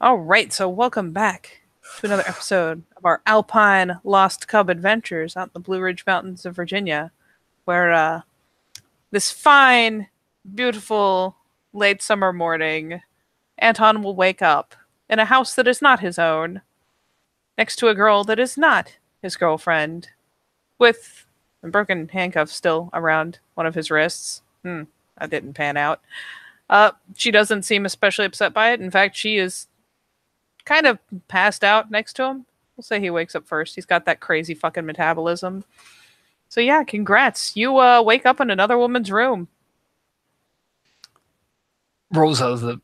All right, so welcome back to another episode of our Alpine Lost Cub adventures out in the Blue Ridge Mountains of Virginia, where this fine, beautiful late summer morning, Anton will wake up in a house that is not his own, next to a girl that is not his girlfriend, with a broken handcuff still around one of his wrists. That didn't pan out. She doesn't seem especially upset by it. In fact, she is kind of passed out next to him. We'll say he wakes up first. He's got that crazy fucking metabolism. So yeah, congrats. You wake up in another woman's room. Rolls out of the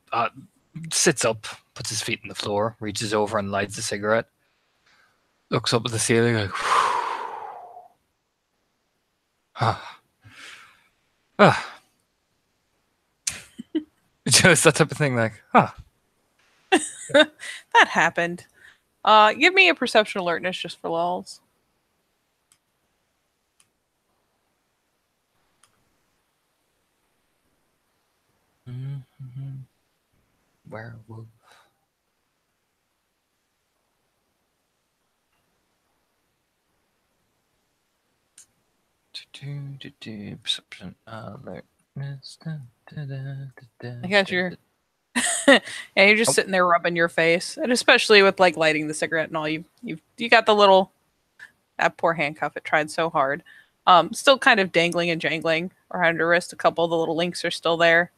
sits up, puts his feet on the floor, reaches over and lights a cigarette. Looks up at the ceiling like, just that type of thing. Like, That happened. Give me a perception alertness just for lulz. Werewolf. Perception alertness. I guess you're yeah, you're just sitting there rubbing your face, and especially with like lighting the cigarette and all, you got the little that poor handcuff. It tried so hard. Still kind of dangling and jangling around your wrist. A couple of the little links are still there.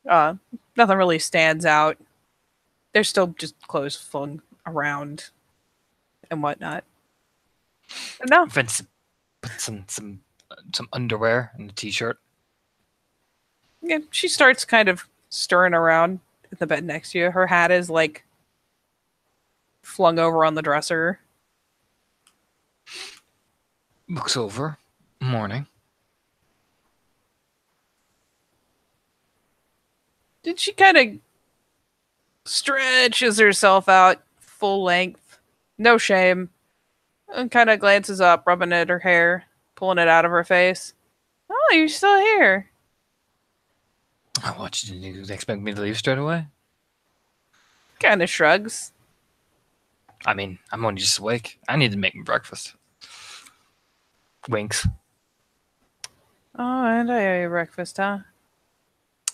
Nothing really stands out. There's still just clothes flung around and whatnot. But no, Vince put some underwear and a t-shirt. yeah, she starts kind of stirring around in the bed next to you. Her hat is like flung over on the dresser. Looks over. Morning. Did she kind of stretches herself out full length, no shame, and kind of glances up, rubbing at her hair, pulling it out of her face. Oh, you're still here. What, did you expect me to leave straight away? Kind of shrugs. I mean, I'm only just awake. I need to make me breakfast. Winks. Oh, and I owe you breakfast, huh?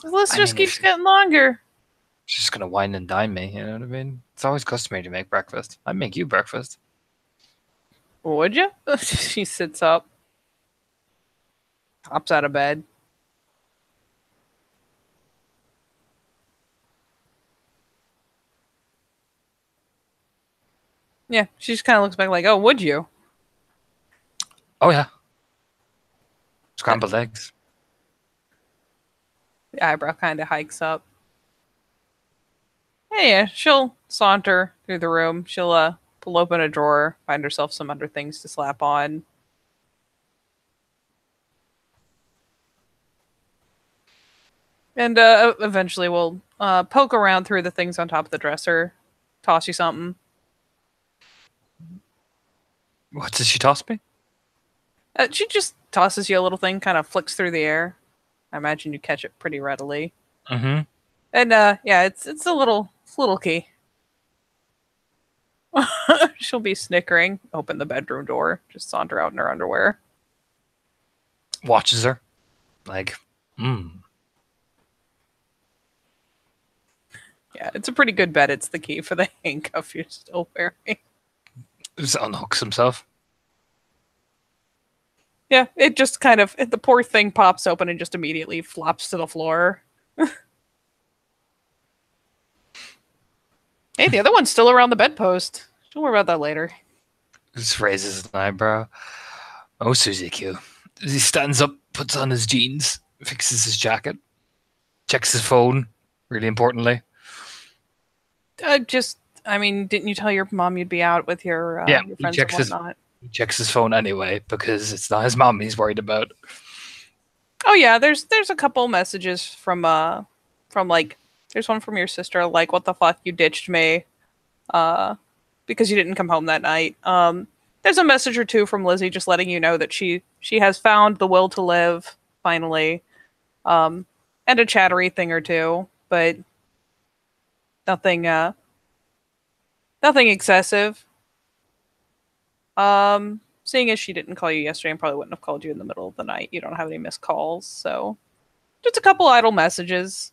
The list I just mean, keeps getting longer. She's just gonna wine and dine me, you know what I mean? It's always customary to make breakfast. I'd make you breakfast. Would you? She sits up, hops out of bed. Yeah, she just kind of looks back like, oh, would you? Oh yeah. Scrambled eggs. The eyebrow kind of hikes up. Yeah, she'll saunter through the room. She'll pull open a drawer, find herself some other things to slap on. And eventually we'll poke around through the things on top of the dresser, toss you something. What does she toss me? She just tosses you a little thing, kind of flicks through the air. I imagine you catch it pretty readily. Mm-hmm. And yeah, it's a little key. She'll be snickering, open the bedroom door, just saunter out in her underwear. Watches her. Like, Yeah, it's a pretty good bet it's the key for the handcuff you're still wearing. Just unhooks himself. Yeah, it just kind of, the poor thing pops open and just immediately flops to the floor. Hey, the other one's still around the bedpost. Don't worry about that later. Just raises an eyebrow. Oh, Susie Q. He stands up, puts on his jeans, fixes his jacket, checks his phone, really importantly. I mean, didn't you tell your mom you'd be out with your friends and whatnot? He checks his phone anyway because it's not his mom he's worried about. Oh yeah, there's a couple messages from like, there's one from your sister like, what the fuck, you ditched me because you didn't come home that night. There's a message or two from Lizzie just letting you know that she has found the will to live finally, and a chattery thing or two, but nothing Nothing excessive. Seeing as she didn't call you yesterday and probably wouldn't have called you in the middle of the night, you don't have any missed calls, so just a couple idle messages.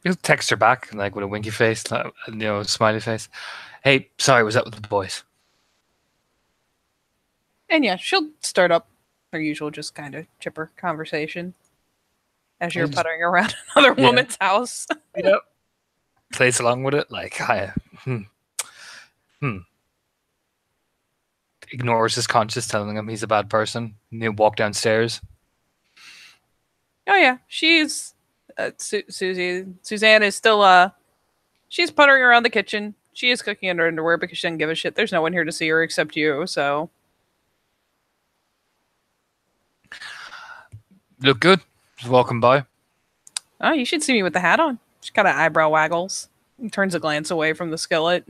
You'll text her back, like with a winky face, smiley face. Hey, sorry, was that with the boys? And yeah, she'll start up her usual just kind of chipper conversation as you're puttering around another woman's house. Yep. Plays along with it, like, hi. Ignores his conscience telling him he's a bad person. And he'll walk downstairs. Oh yeah, she's Suzanne is still she's puttering around the kitchen. She is cooking in her underwear because she doesn't give a shit. There's no one here to see her except you, so Look good. Just walking by. oh, you should see me with the hat on. She kind of eyebrow waggles and turns a glance away from the skillet.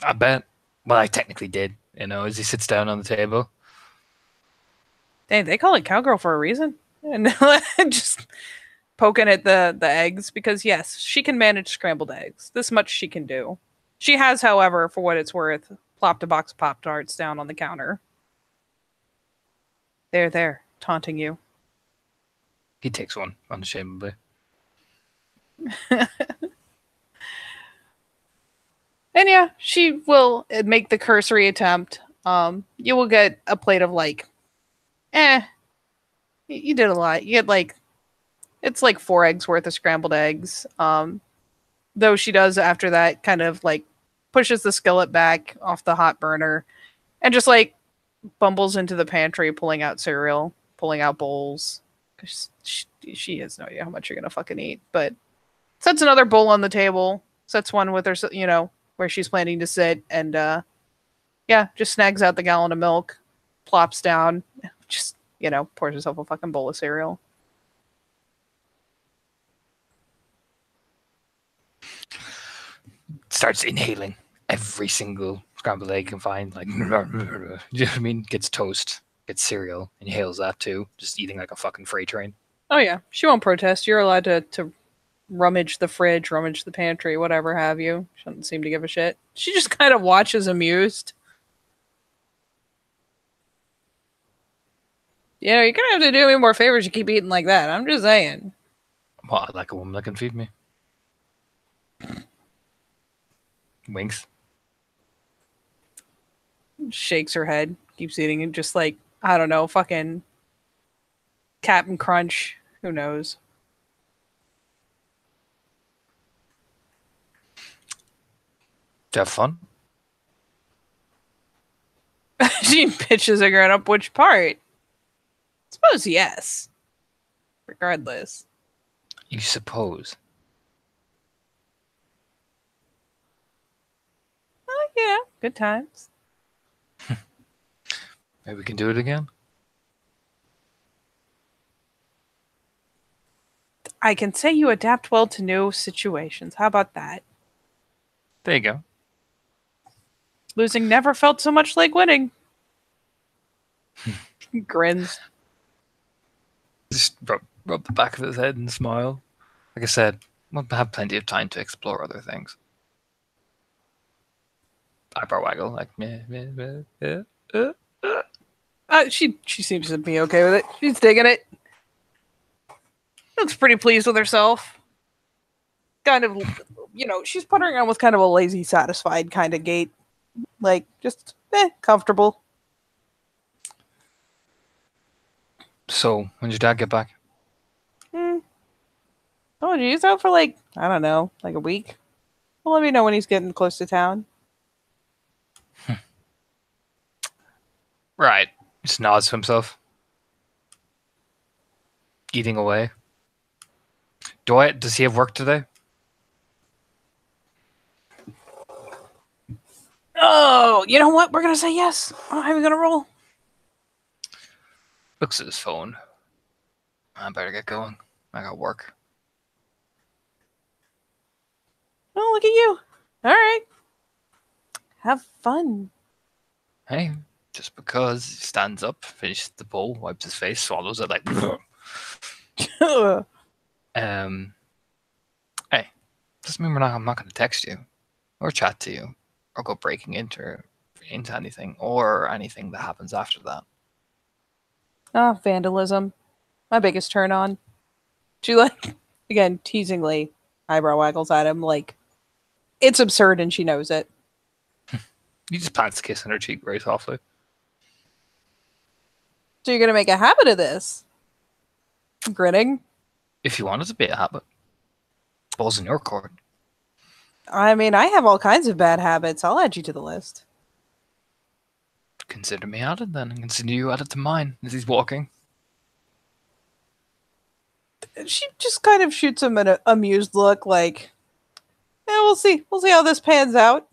I bet. Well, I technically did, as he sits down on the table. Dang, they call it cowgirl for a reason. And just poking at the eggs because yes, she can manage scrambled eggs. This much she can do. She has, however, for what it's worth, plopped a box of Pop-Tarts down on the counter. There, taunting you. He takes one, unashamedly. And yeah, she will make the cursory attempt. You will get a plate of you did a lot. You get it's like 4 eggs worth of scrambled eggs. Though she does after that kind of pushes the skillet back off the hot burner and just bumbles into the pantry, pulling out cereal, pulling out bowls. Cause she has no idea how much you're gonna fucking eat, but sets another bowl on the table, sets one with her, where she's planning to sit, and just snags out the gallon of milk, plops down, just pours herself a fucking bowl of cereal. Starts inhaling every single scrambled egg you can find. Like, you know what I mean? Gets toast, gets cereal, inhales that too. Just eating like a fucking freight train. Oh yeah, she won't protest. You're allowed to rummage the fridge, rummage the pantry, whatever have you. She doesn't seem to give a shit. She just kind of watches amused. You're gonna have to do me more favors to keep eating like that. I'm just saying. Well, I like a woman that can feed me. Winks. Shakes her head, keeps eating it, just I don't know, fucking Captain Crunch. Who knows? Do you have fun? She pitches a grin up which part? Suppose yes. Regardless. You suppose. Oh yeah, good times. Maybe we can do it again. I can say you adapt well to new situations. How about that? There you go. Losing never felt so much like winning. Grins. Just rub the back of his head and smile. Like I said, we'll have plenty of time to explore other things. Eyebrow waggle, like meh. She seems to be okay with it. She's digging it. Looks pretty pleased with herself. Kind of, she's puttering around with kind of a lazy, satisfied kind of gait. Just comfortable. So, when did your dad get back? Oh, he's out for I don't know, a week. Well, let me know when he's getting close to town. Right. Just nods to himself. Eating away. Does he have work today? Oh, you know what? We're going to say yes. How are we going to roll? Looks at his phone. I better get going. I got work. Oh, look at you. All right. Have fun. Hey, Just because he stands up, finishes the bowl, wipes his face, swallows it like. Hey, doesn't mean I'm not going to text you, or chat to you, or go breaking into anything, or anything that happens after that. Ah, vandalism. My biggest turn on. She like again teasingly eyebrow waggles at him like it's absurd and she knows it. He just plants a kiss on her cheek very softly. So you're gonna make a habit of this? Grinning. If you want it to be a habit, balls in your court. I mean, I have all kinds of bad habits. I'll add you to the list. Consider me added then, and consider you added to mine as he's walking. She just kind of shoots him an amused look, like, "Yeah, we'll see. We'll see how this pans out."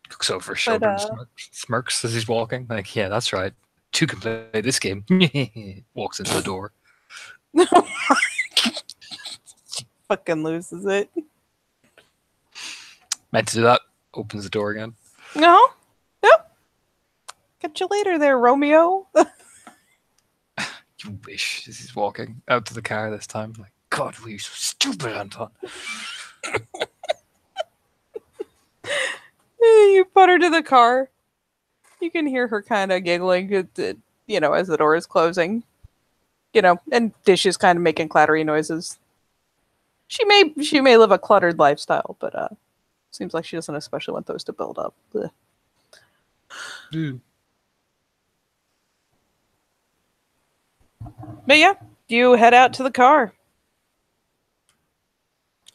Looks over his shoulder and smirks as he's walking. Like, yeah, that's right. Two can play this game. Walks into the door. Fucking loses it. Meant to do that. Opens the door again. No. Nope. Catch you later there, Romeo. You wish as he's walking out to the car this time. Like, God, were you so stupid, Anton? You put her to the car. You can hear her kind of giggling, as the door is closing. And dishes kind of making clattery noises. She may live a cluttered lifestyle, but seems like she doesn't especially want those to build up. But yeah, you head out to the car.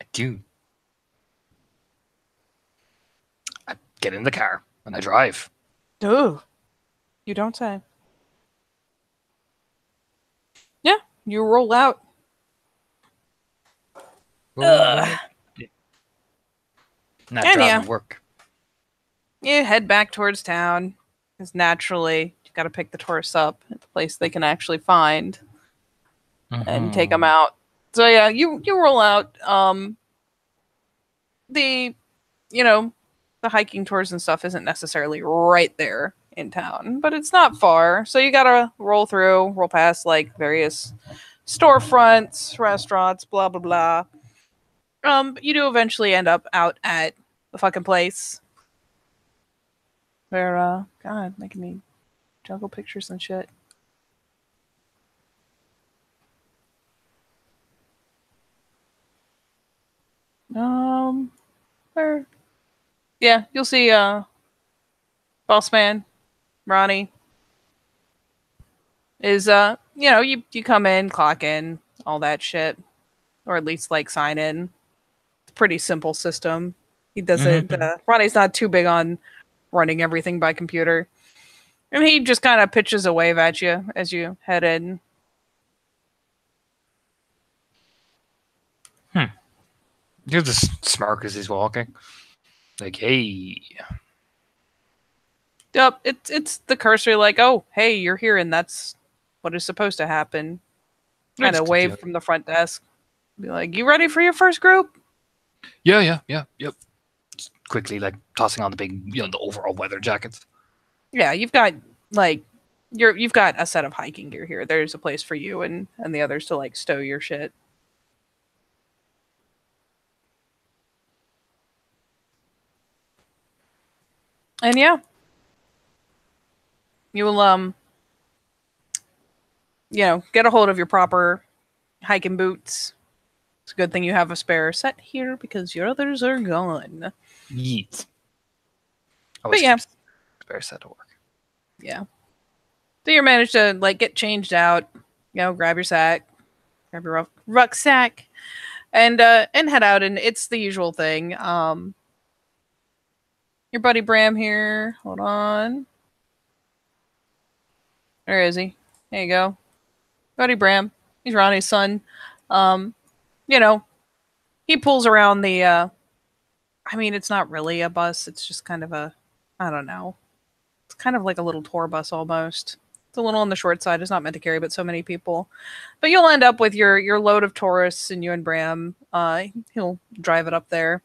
I do. I get in the car and I drive. Ooh, you don't say. Yeah, you roll out. Yeah. Not driving work. You head back towards town, because naturally you got to pick the tourists up at the place they can actually find and take them out. So yeah, you roll out. The hiking tours and stuff isn't necessarily right there in town, but it's not far. So you gotta roll past like various storefronts, restaurants, blah blah blah. You do eventually end up out at the fucking place where God, making me juggle pictures and shit. Where? Yeah, you'll see Boss Man, Ronnie. Is you come in, clock in, all that shit. Or at least like sign in. It's a pretty simple system. He doesn't Ronnie's not too big on running everything by computer. And he just kind of pitches a wave at you as you head in. You're just smirk as he's walking. Like, hey. Yep, it's the cursory like, oh, hey, you're here and that's what is supposed to happen. Kind of wave from the front desk. Be like, you ready for your first group? Yeah, yep. Just quickly, like, tossing on the big, the overall weather jackets. Yeah, you've got, like, you've got a set of hiking gear here. There's a place for you and the others to, like, stow your shit. And yeah. You will, get a hold of your proper hiking boots. It's a good thing you have a spare set here because your others are gone. Yeet. But yeah. Spare set to work. Yeah. So you manage to, like, get changed out, grab your sack, grab your rucksack, and head out, and it's the usual thing. Your buddy Bram here. Hold on. Where is he? There you go. Buddy Bram. He's Ronnie's son. He pulls around the, it's not really a bus. It's just kind of I don't know. It's kind of like a little tour bus almost. It's a little on the short side. It's not meant to carry but so many people. But you'll end up with your load of tourists and you and Bram. He'll drive it up there.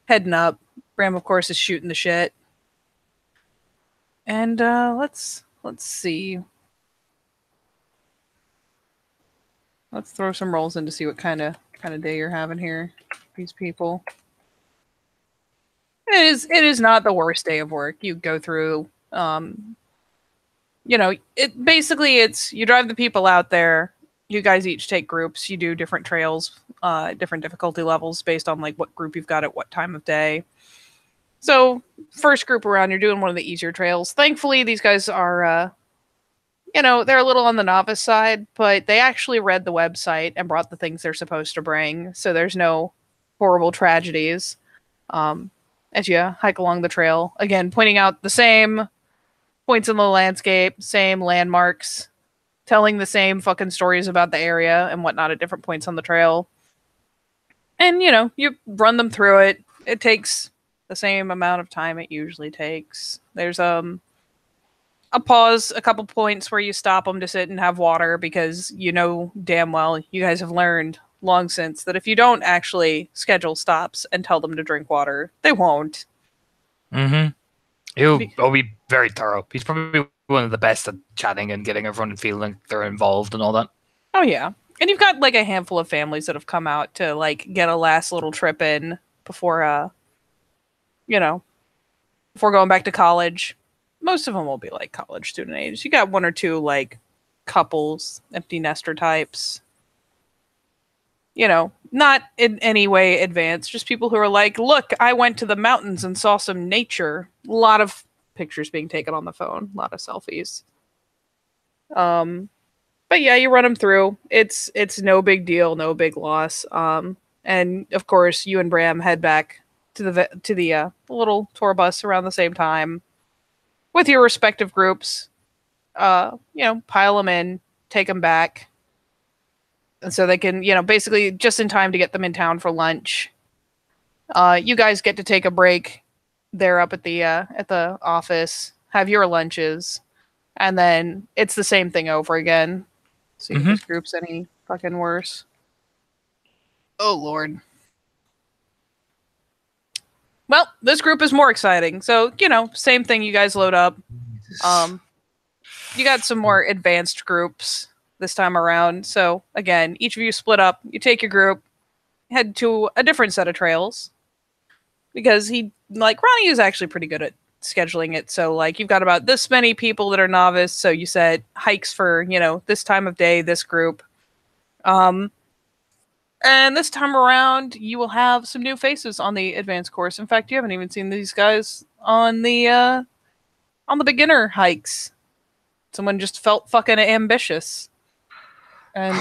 Heading up. Bram, of course, is shooting the shit. And let's let's see. Let's throw some rolls in to see what kind of day you're having here. These people. It is not the worst day of work. You go through it's you drive the people out there. You guys each take groups. You do different trails, different difficulty levels based on like what group you've got at what time of day. So first group around, you're doing one of the easier trails. Thankfully, these guys are, they're a little on the novice side, but they actually read the website and brought the things they're supposed to bring. So there's no horrible tragedies as you hike along the trail. Again, pointing out the same points in the landscape, same landmarks, telling the same fucking stories about the area and whatnot at different points on the trail. And, you run them through it. It takes the same amount of time it usually takes. There's a pause, a couple points where you stop them to sit and have water because damn well you guys have learned long since that if you don't actually schedule stops and tell them to drink water, they won't. Mm-hmm. He'll be very thorough. He's probably one of the best at chatting and getting everyone feeling like they're involved and all that. Oh yeah. And you've got like a handful of families that have come out to like get a last little trip in before before going back to college. Most of them will be like college student age. You got one or two like couples, empty nester types. Not in any way advanced, just people who are like, look, I went to the mountains and saw some nature. A lot of pictures being taken on the phone, a lot of selfies. But yeah, you run them through. It's no big deal, no big loss. And of course, you and Bram head back to the little tour bus around the same time with your respective groups. Pile them in, take them back. And so they can, basically just in time to get them in town for lunch. You guys get to take a break there up at the office, have your lunches, and then it's the same thing over again. See if this group's any fucking worse. Oh, Lord. Well, this group is more exciting. So, same thing. You guys load up. You got some more advanced groups this time around. So, again, each of you split up. You take your group, head to a different set of trails. Because Ronnie is actually pretty good at scheduling it. So, like, you've got about this many people that are novice. So you set hikes for, this time of day, this group. And this time around, you will have some new faces on the advanced course. In fact, you haven't even seen these guys on the beginner hikes. Someone just felt fucking ambitious. And,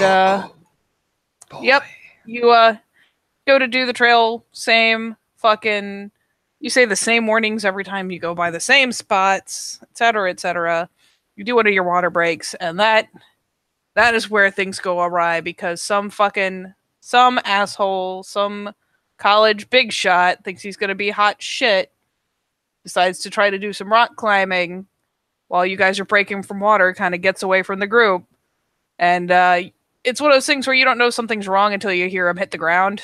yep, you go to do the trail, same fucking, you say the same warnings every time you go by the same spots, etc., etc. You do one of your water breaks, and that is where things go awry because some asshole, some college big shot thinks he's going to be hot shit, decides to try to do some rock climbing while you guys are breaking from water, kind of gets away from the group. And it's one of those things where you don't know something's wrong until you hear him hit the ground.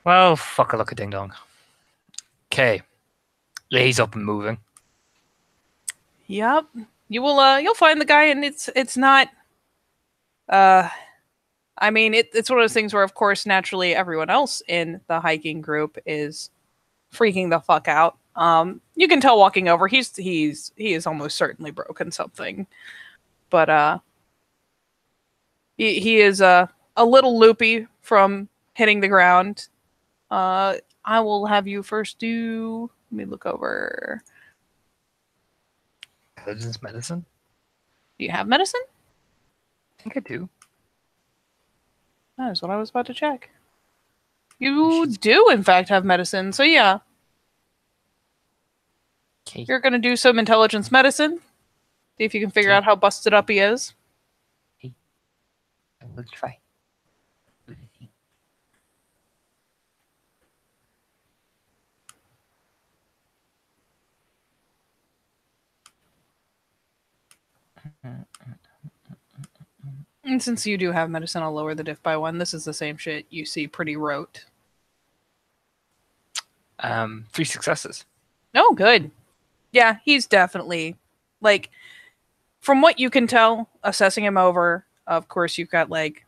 Well, fuck a look at ding dong. Okay. He's up and moving. Yep. You will you'll find the guy, and it's not I mean it's one of those things where of course naturally everyone else in the hiking group is freaking the fuck out. You can tell walking over he is almost certainly broken something. But he is a little loopy from hitting the ground. I will have you first do, let me look over. Intelligence medicine? Do you have medicine? I think I do. That is what I was about to check. You do, in fact, have medicine. So, yeah. Okay. You're going to do some intelligence medicine. See if you can figure out how busted up he is. Okay. I will try. And since you do have medicine, I'll lower the diff by 1. This is the same shit you see pretty rote. 3 successes. Oh, good. Yeah, he's definitely like from what you can tell, assessing him over. Of course, you've got like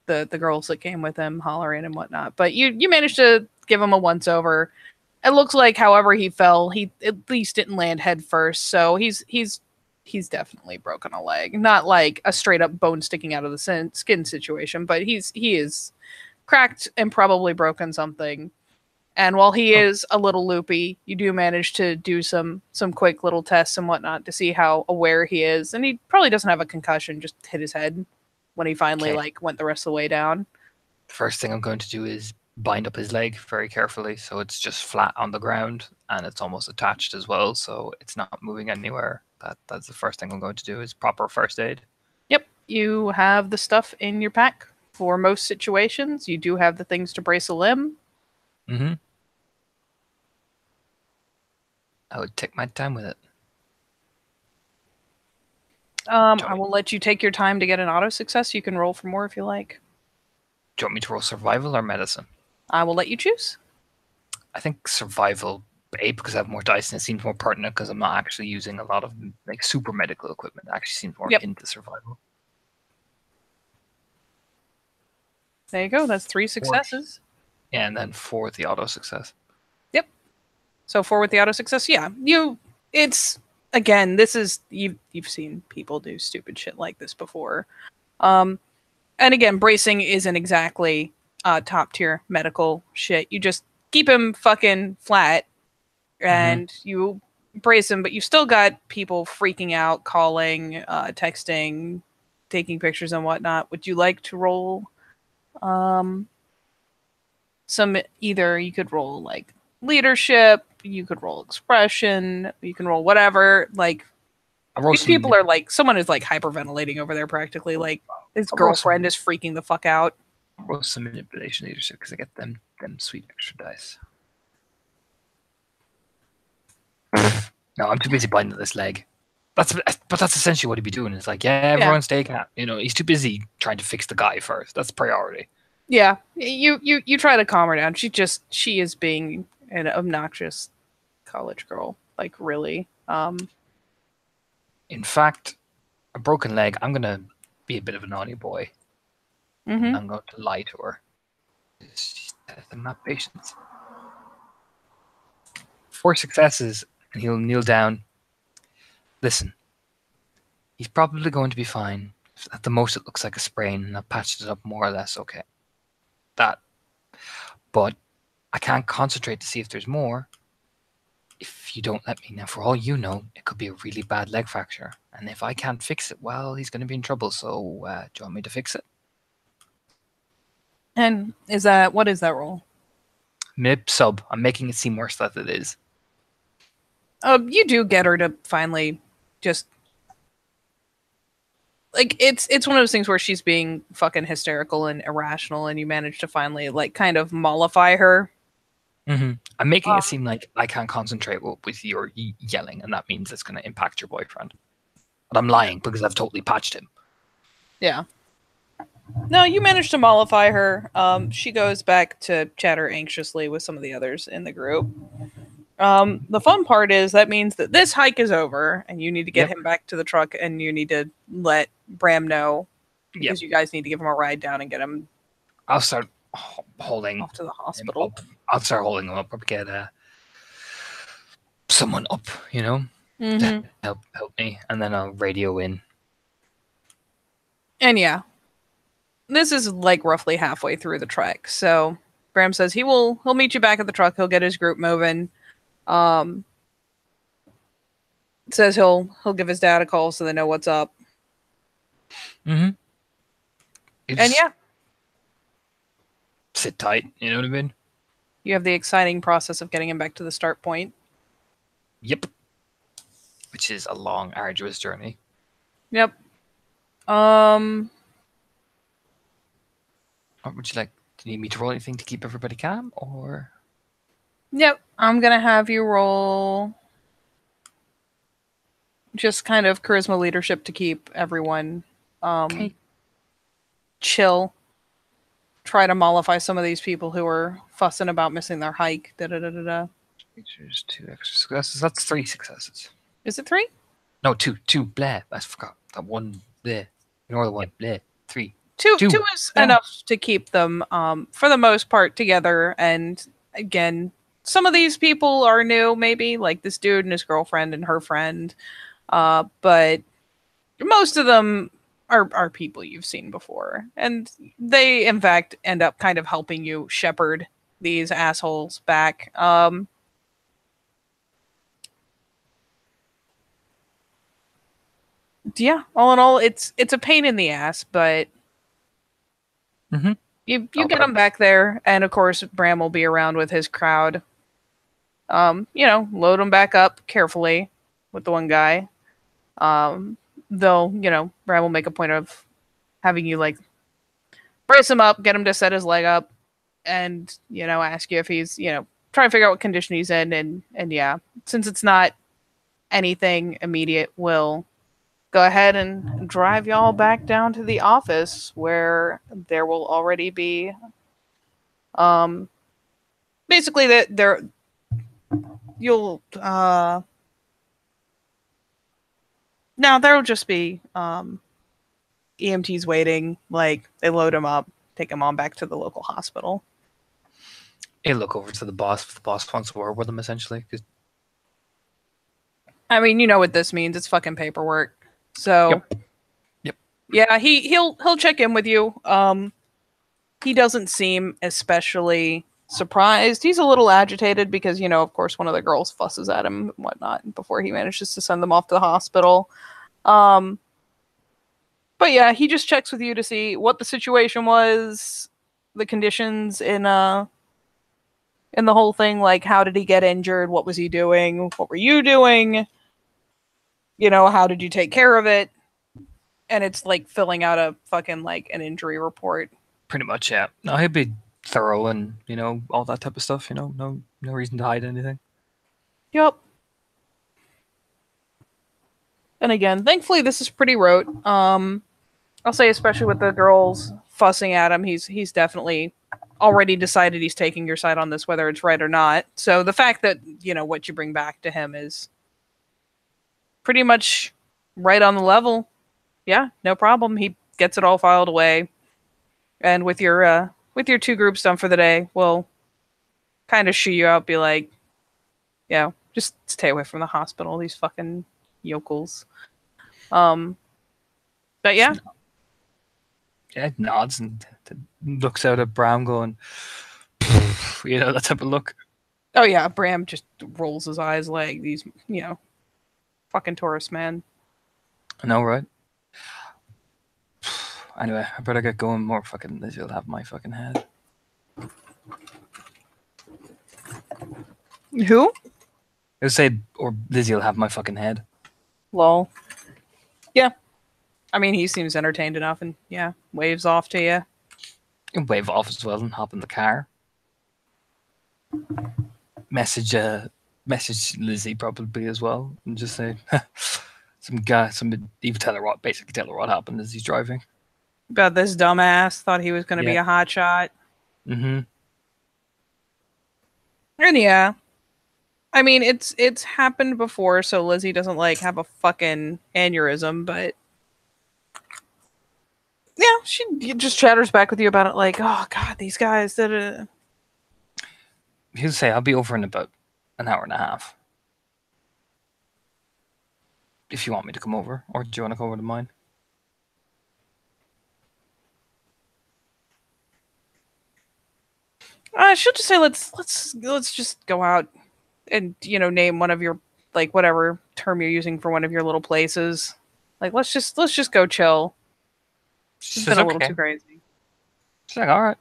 the girls that came with him hollering and whatnot, but you managed to give him a once over. It looks like, however he fell, he at least didn't land head first, so he's definitely broken a leg. Not like a straight up bone sticking out of the skin situation, but he is cracked and probably broken something. And while he Oh, is a little loopy, you do manage to do some quick little tests and whatnot to see how aware he is. And he probably doesn't have a concussion, just hit his head when he finally okay. like went the rest of the way down. The first thing I'm going to do is bind up his leg very carefully so it's just flat on the ground and it's almost attached as well, so it's not moving anywhere. That's the first thing I'm going to do is proper first aid. Yep, you have the stuff in your pack for most situations. You do have the things to brace a limb. Mm-hmm. I would take my time with it. Do you, I want me, will let you take your time to get an auto success. You can roll for more if you like. do you want me to roll survival or medicine? I will let you choose. I think survival, A, because I have more dice and it seems more pertinent because I'm not actually using a lot of like super medical equipment. It actually seems more Yep, akin to survival. there you go. That's 3 Four. successes. Yeah, and then 4 with the auto success. Yep. So 4 with the auto success. Yeah, it's again. This is you've seen people do stupid shit like this before. Um, and again, bracing isn't exactly top tier medical shit. You just keep him fucking flat Mm-hmm. and you brace him, but you still got people freaking out, calling, texting, taking pictures and whatnot. Would you like to roll um, some? Either you could roll like leadership, you could roll expression, you can roll whatever. Like I roll these some. people are like someone is like hyperventilating over there practically. Like his I roll girlfriend some. is freaking the fuck out. I roll some manipulation leadership because I get them sweet extra dice. No, I'm too busy binding this leg. That's essentially what he'd be doing. It's like, yeah, Yeah. everyone stay calm. He's too busy trying to fix the guy first. That's priority. Yeah, you try to calm her down. She is being an obnoxious college girl, like really. In fact, a broken leg, I'm gonna be a bit of a naughty boy. Mm-hmm. I'm going to lie to her. She's testing my patience. 4 successes, and he'll kneel down. Listen, he's probably going to be fine. At the most, it looks like a sprain, and I've patched it up more or less okay. That, but I can't concentrate to see if there's more. If you don't let me, now for all you know, it could be a really bad leg fracture. And if I can't fix it, well, he's going to be in trouble. So, do you want me to fix it? And what is that role? Mid sub. I'm making it seem worse than it is. You do get her to finally just like it's one of those things where she's being fucking hysterical and irrational, and you manage to finally like kind of mollify her. Mm-hmm. I'm making Um, it seem like I can't concentrate with your yelling, and that means it's going to impact your boyfriend. But I'm lying because I've totally patched him. yeah. No, you manage to mollify her. She goes back to chatter anxiously with some of the others in the group. The fun part is that means that this hike is over, and you need to get Yep. him back to the truck, and you need to let Bram know Yep. because you guys need to give him a ride down and get him I'll start holding off to the him hospital. up. I'll start holding him up or get someone up, to Mm-hmm. help me, and then I'll radio in. And yeah, this is like roughly halfway through the trek. So Bram says he'll meet you back at the truck. He'll get his group moving. Um, says he'll give his dad a call so they know what's up. Mm-hmm. And yeah, Sit tight. You know what I mean? you have the exciting process of getting him back to the start point. Yep. Which is a long, arduous journey. Yep. What would you like? Do you need me to roll anything to keep everybody calm, or? Yep. I'm gonna have you roll just kind of charisma leadership to keep everyone Okay. chill. Try to mollify some of these people who are fussing about missing their hike. Da da da da da. Features 2 extra successes. That's 3 successes. Is it 3? No, 2. 2. Bleh. I forgot. That one. Bleh. Ignore the one. Bleh. 3. Two 2. is Bleh. enough to keep them, for the most part, together. And again, some of these people are new, maybe like this dude and his girlfriend and her friend. But most of them are people you've seen before, and they, in fact, end up kind of helping you shepherd these assholes back. Yeah, all in all, it's a pain in the ass, but Mm-hmm. you get them back there, and of course Bram will be around with his crowd. Load them back up carefully with the one guy. They'll, Bram will make a point of having you like brace him up, get him to set his leg up, and ask you if he's try and figure out what condition he's in, and yeah, since it's not anything immediate, we'll go ahead and drive y'all back down to the office where there will already be basically that there you'll now there'll just be EMTs waiting, like they load him up, take him on back to the local hospital. He'll look over to the boss if the boss wants to work with him, essentially. Cause... I mean, you know what this means. It's fucking paperwork. So, Yep. Yeah, he'll check in with you. He doesn't seem especially surprised. He's a little agitated because, of course, one of the girls fusses at him and whatnot before he manages to send them off to the hospital. But yeah, he just checks with you to see what the situation was, the conditions in the whole thing, like how did he get injured, what was he doing, what were you doing, how did you take care of it, and it's like filling out a fucking like an injury report. Pretty much, yeah. No, he'll be thorough and all that type of stuff. No reason to hide anything. Yep. And again, thankfully this is pretty rote. I'll say especially with the girls fussing at him, he's definitely already decided he's taking your side on this, whether it's right or not. So the fact that what you bring back to him is pretty much right on the level. Yeah, no problem. He gets it all filed away, and with your 2 groups done for the day, we'll kind of shoo you out. Be like, just stay away from the hospital. These fucking yokels. But yeah. Yeah, nods and looks out at Bram going, that type of look. Oh yeah, Bram just rolls his eyes like these, fucking tourists, man. I know, right? Anyway, I better get going. More fucking Lizzie will have my fucking head. Who? I would say, or Lizzie will have my fucking head. Lol. Yeah. I mean, he seems entertained enough and, waves off to you. You can wave off as well and hop in the car. Message Lizzie probably as well and just say, even tell her what happened as he's driving. About this dumbass thought he was going to be a hotshot. Mm-hmm. And yeah. I mean, it's happened before, so Lizzie doesn't have a fucking aneurysm, but yeah, she just chatters back with you about it like, oh god, these guys did. He'll say, I'll be over in about an hour and a half. If you want me to come over, or do you want to come over to mine? She'll just say, let's just go out and name one of your whatever term you're using for one of your little places. Like let's just go chill. It's been a little too crazy. She's like, all right.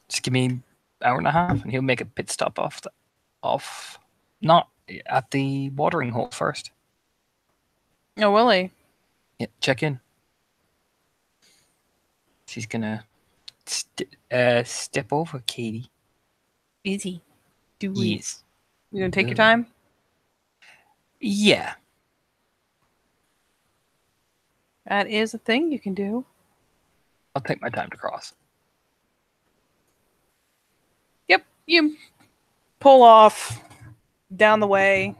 Just give me an hour and a half, and he'll make a pit stop not at the watering hole first. Oh, will he? Yeah, check in. She's gonna step over, Katie. Is he? Yes. You gonna take your time? Yeah. That is a thing you can do. I'll take my time to cross. Yep. You pull off down the way,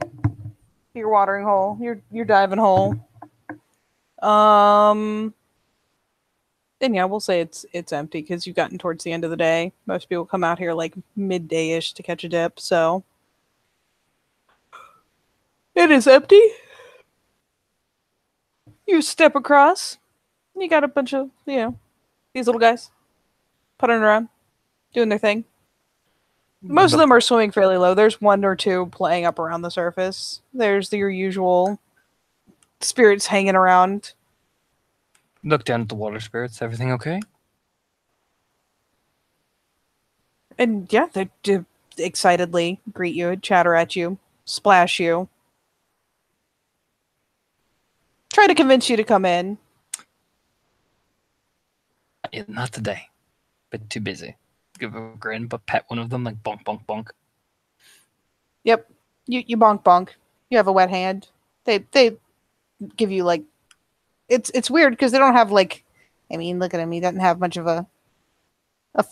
your watering hole, your diving hole. And yeah, we'll say it's empty because you've gotten towards the end of the day. Most people come out here like midday-ish to catch a dip, so it is empty. You step across, and you got a bunch of these little guys puttering around, doing their thing. Most of Look, them are swimming fairly low. There's one or two playing up around the surface. There's your usual spirits hanging around. look down at the water spirits. Everything okay? And yeah, they excitedly greet you, chatter at you, splash you, try to convince you to come in. Not today. Bit too busy. Give a grin, but pet one of them like bonk, bonk, bonk. Yep, you bonk bonk. You have a wet hand. They give you like it's weird because they don't have like, I mean, look at him. He doesn't have much of a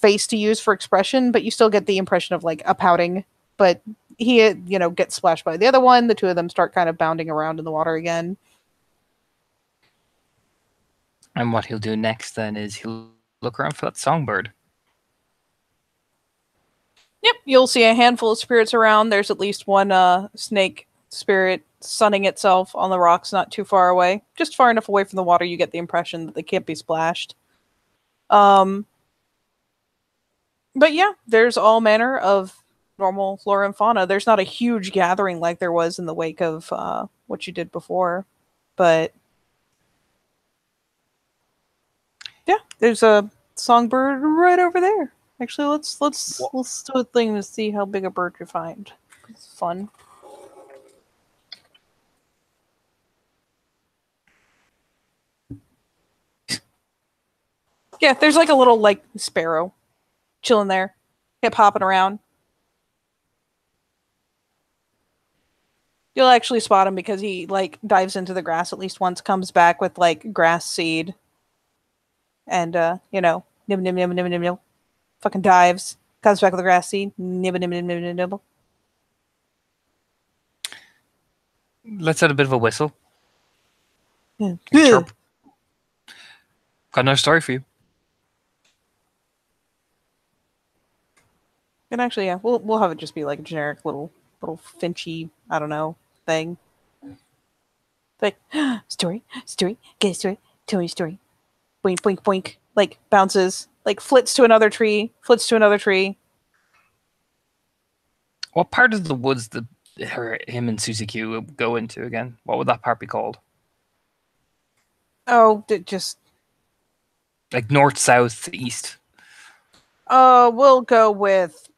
face to use for expression, but you still get the impression of like a pouting. But he, gets splashed by the other one. The two of them start kind of bounding around in the water again. And what he'll do next then is he'll look around for that songbird. Yep, you'll see a handful of spirits around. There's at least one snake spirit sunning itself on the rocks not too far away. Just far enough away from the water you get the impression that they can't be splashed. But yeah, there's all manner of normal flora and fauna. There's not a huge gathering like there was in the wake of what you did before. But yeah, there's a songbird right over there. Actually, let's do a thing to see how big a bird you find. It's fun. Yeah, there's like a little like sparrow chilling there, hip hopping around. You'll actually spot him because he like dives into the grass at least once, comes back with like grass seed, and nibble nibble nibble nibble nibble, fucking dives, comes back with the grass seed, nibble nibble nibble nibble nibble. Let's add a bit of a whistle. Yeah. Chirp. Got another story for you. And actually, yeah, we'll have it just be like a generic little finchy, I don't know, thing. Like story, get a story, tell me a story. Boink boink boink. Like bounces, like flits to another tree, flits to another tree. What part of the woods did him and Susie Q go into again? What would that part be called? Oh, just Like north, south, east. we'll go with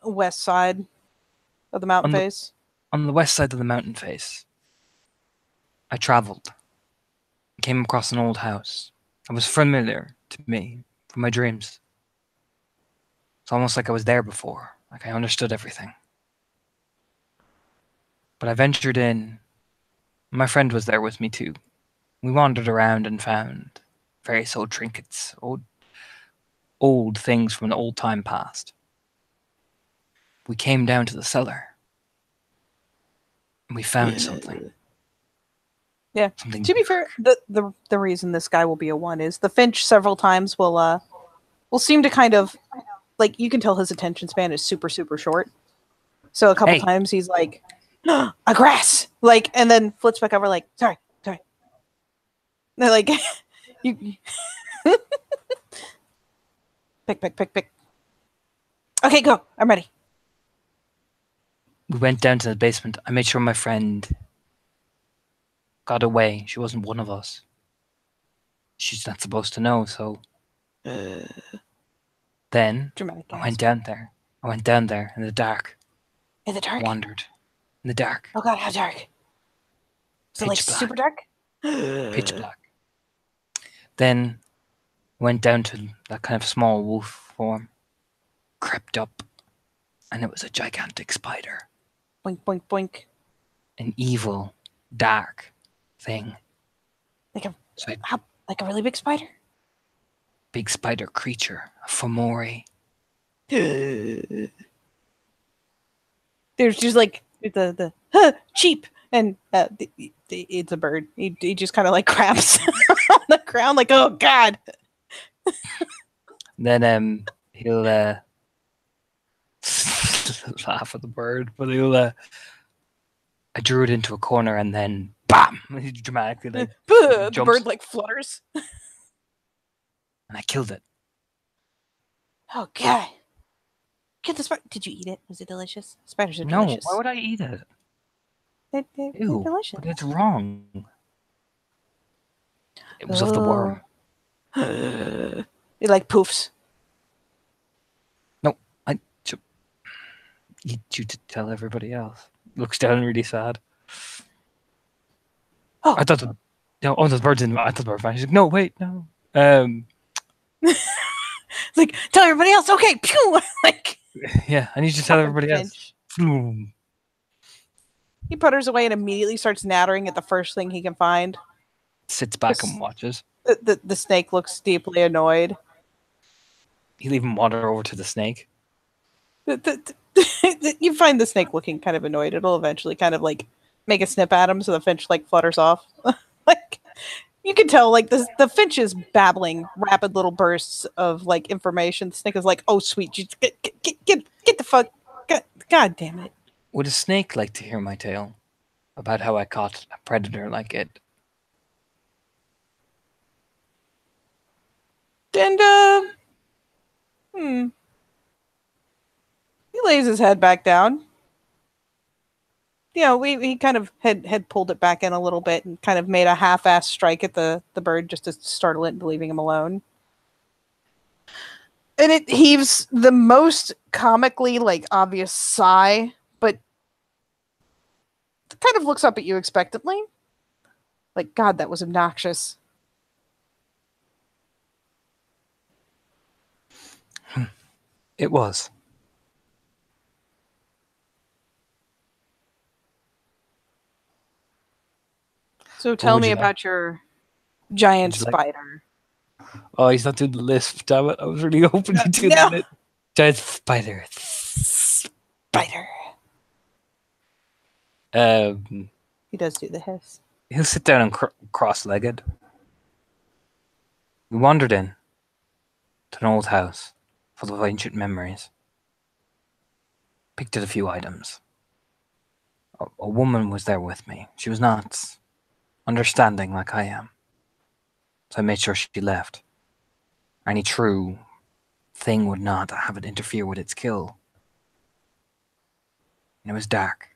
west side of the mountain face. On the west side of the mountain face, I travelled. Came across an old house. It was familiar to me from my dreams. It's almost like I was there before, like I understood everything. But I ventured in. My friend was there with me too. We wandered around and found various old trinkets, old things from an old time past. We came down to the cellar. And we found something. Yeah. Something To be fair, the reason this guy will be a one is the Finch several times will seem to kind of like, you can tell his attention span is super super short. So a couple times he's like, a grass, like, and then flips back over like, sorry. And they're like, you pick. Okay, go. I'm ready. We went down to the basement. I made sure my friend got away. She wasn't one of us. She's not supposed to know, so... Then, Dramatic I went down there. I went down there in the dark. In the dark? Wandered. In the dark. Oh god, how dark? Is it like super dark? Pitch black. Then, went down to that kind of small wolf form. Crept up. And it was a gigantic spider. Boink, boink, boink. An evil, dark thing. Like a really big spider? Big spider creature. A Fomori. There's just like the cheap, and it's a bird. He just kind of like craps on the ground, like, oh god. Then he'll laugh at the bird, but he'll I drew it into a corner and then bam! He dramatically like The jumps bird like flutters. and I killed it. Oh god. Get the spider. Did you eat it? Was it delicious? Spiders are No, delicious. why would I eat it? They're Ew, delicious. but it's wrong. It was of the worm. It like poofs. No, I eat you to tell everybody else. Looks down really sad. Oh. I thought the bird's in. I thought the bird vanished. Like, no, wait, no. It's like, tell everybody else. Okay, pew! Like, yeah, I need you to tell everybody else. Floom. He putters away and immediately starts nattering at the first thing he can find. Sits back and watches. The snake looks deeply annoyed. He'll even wander over to the snake. You find the snake looking kind of annoyed. It'll eventually kind of like make a snip at him, so the finch like flutters off. Like, you can tell, like, the finch is babbling rapid little bursts of like information. The snake is like, "Oh, sweet, just get the fuck, God damn it." Would a snake like to hear my tale about how I caught a predator like it? And he lays his head back down. You know, he kind of had pulled it back in a little bit and kind of made a half-ass strike at the bird just to startle it into leaving him alone. And it heaves the most comically, like, obvious sigh, but it kind of looks up at you expectantly. Like, God, that was obnoxious. It was. So tell me about your giant spider. Oh, he's not doing the lisp. Damn it! I was really hoping he'd do the giant spider. Spider. He does do the hiss. He'll sit down and cross-legged. We wandered in to an old house full of ancient memories. Picked at a few items. A woman was there with me. She was not understanding like I am. So I made sure she left. Any true thing would not have it interfere with its kill. And it was dark.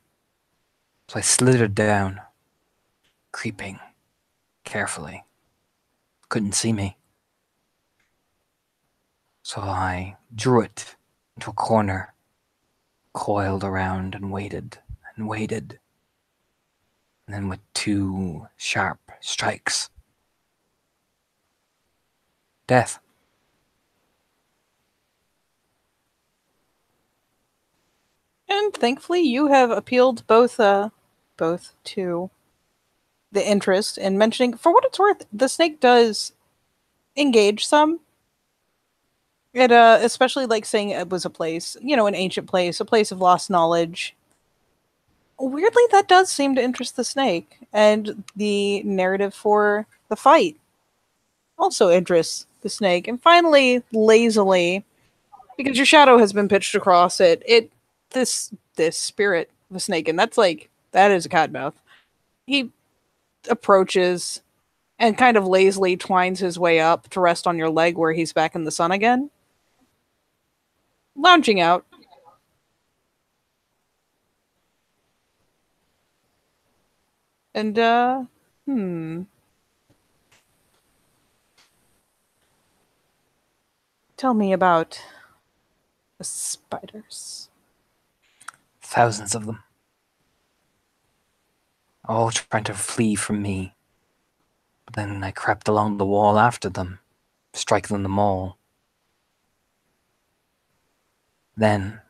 So I slithered down, creeping carefully. Couldn't see me. So I drew it into a corner, coiled around and waited and waited. And then with 2 sharp strikes, death. And thankfully, you have appealed both to the interest in mentioning. For what it's worth, the snake does engage some. It especially like saying it was a place, you know, an ancient place, a place of lost knowledge. Weirdly, that does seem to interest the snake, and the narrative for the fight also interests the snake. And finally, lazily, because your shadow has been pitched across it, this spirit of a snake, and that is a cottonmouth. He approaches and kind of lazily twines his way up to rest on your leg where he's back in the sun again. Lounging out. And, tell me about the spiders. Thousands of them. All trying to flee from me. But then I crept along the wall after them, striking them all. Then,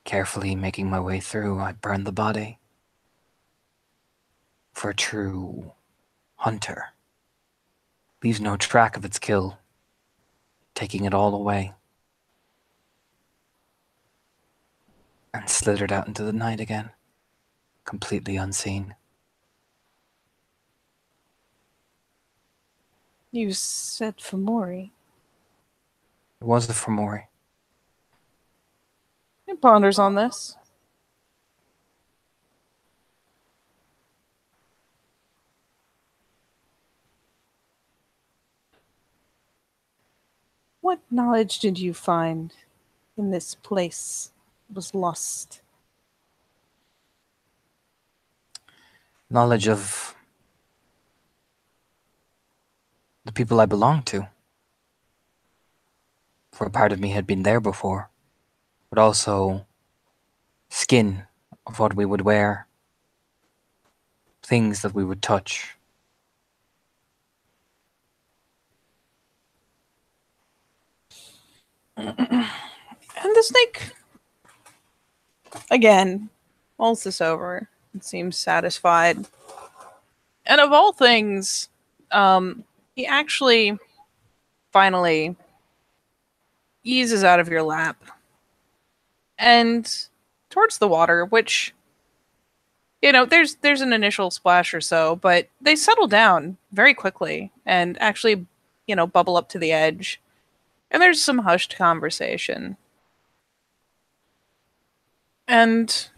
carefully making my way through, I burned the body. For a true hunter leaves no track of its kill, taking it all away. and slithered out into the night again, completely unseen. You said Fomori. It was the Fomori. He ponders on this. What knowledge did you find in this place that was lost? Knowledge of the people I belonged to. For a part of me had been there before, but also skin of what we would wear, things that we would touch. And the snake, again, mulls this over and seems satisfied. And of all things, he actually finally eases out of your lap and towards the water, which, there's an initial splash or so, but they settle down very quickly and actually, bubble up to the edge. And there's some hushed conversation. And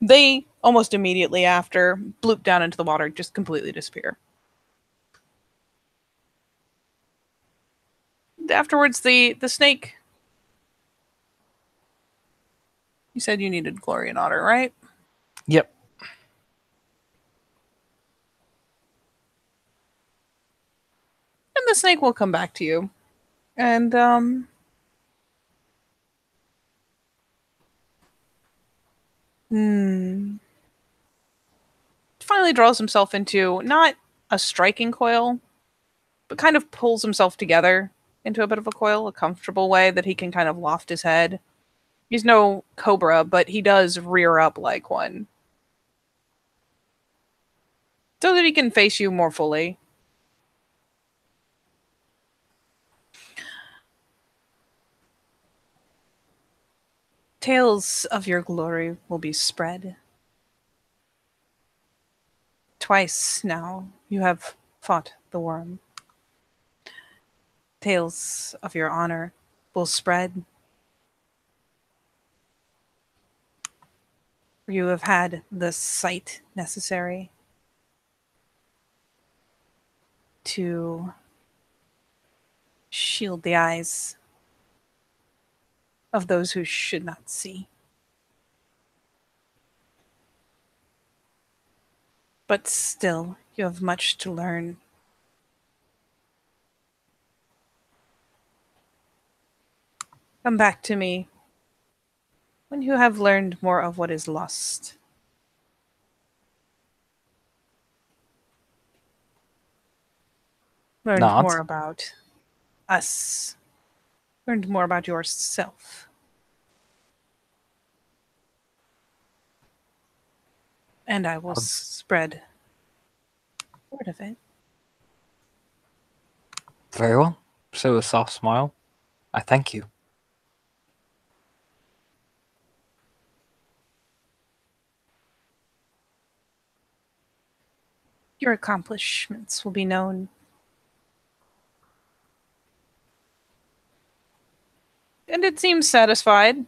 they almost immediately after bloop down into the water, just completely disappear. Afterwards, the snake. You said you needed glory and honor, right? Yep. And the snake will come back to you. And finally draws himself into not a striking coil, but kind of pulls himself together into a bit of a coil, a comfortable way that he can kind of loft his head. He's no cobra, but he does rear up like one. So that he can face you more fully. Tales of your glory will be spread. Twice now you have fought the worm. Tales of your honor will spread. You have had the sight necessary to shield the eyes of those who should not see. But still, you have much to learn. Come back to me when you have learned more of what is lost. Learned Not. more about us. Learned more about yourself. And I will spread word of it. Very well. So with a soft smile, I thank you. Your accomplishments will be known. And it seems satisfied.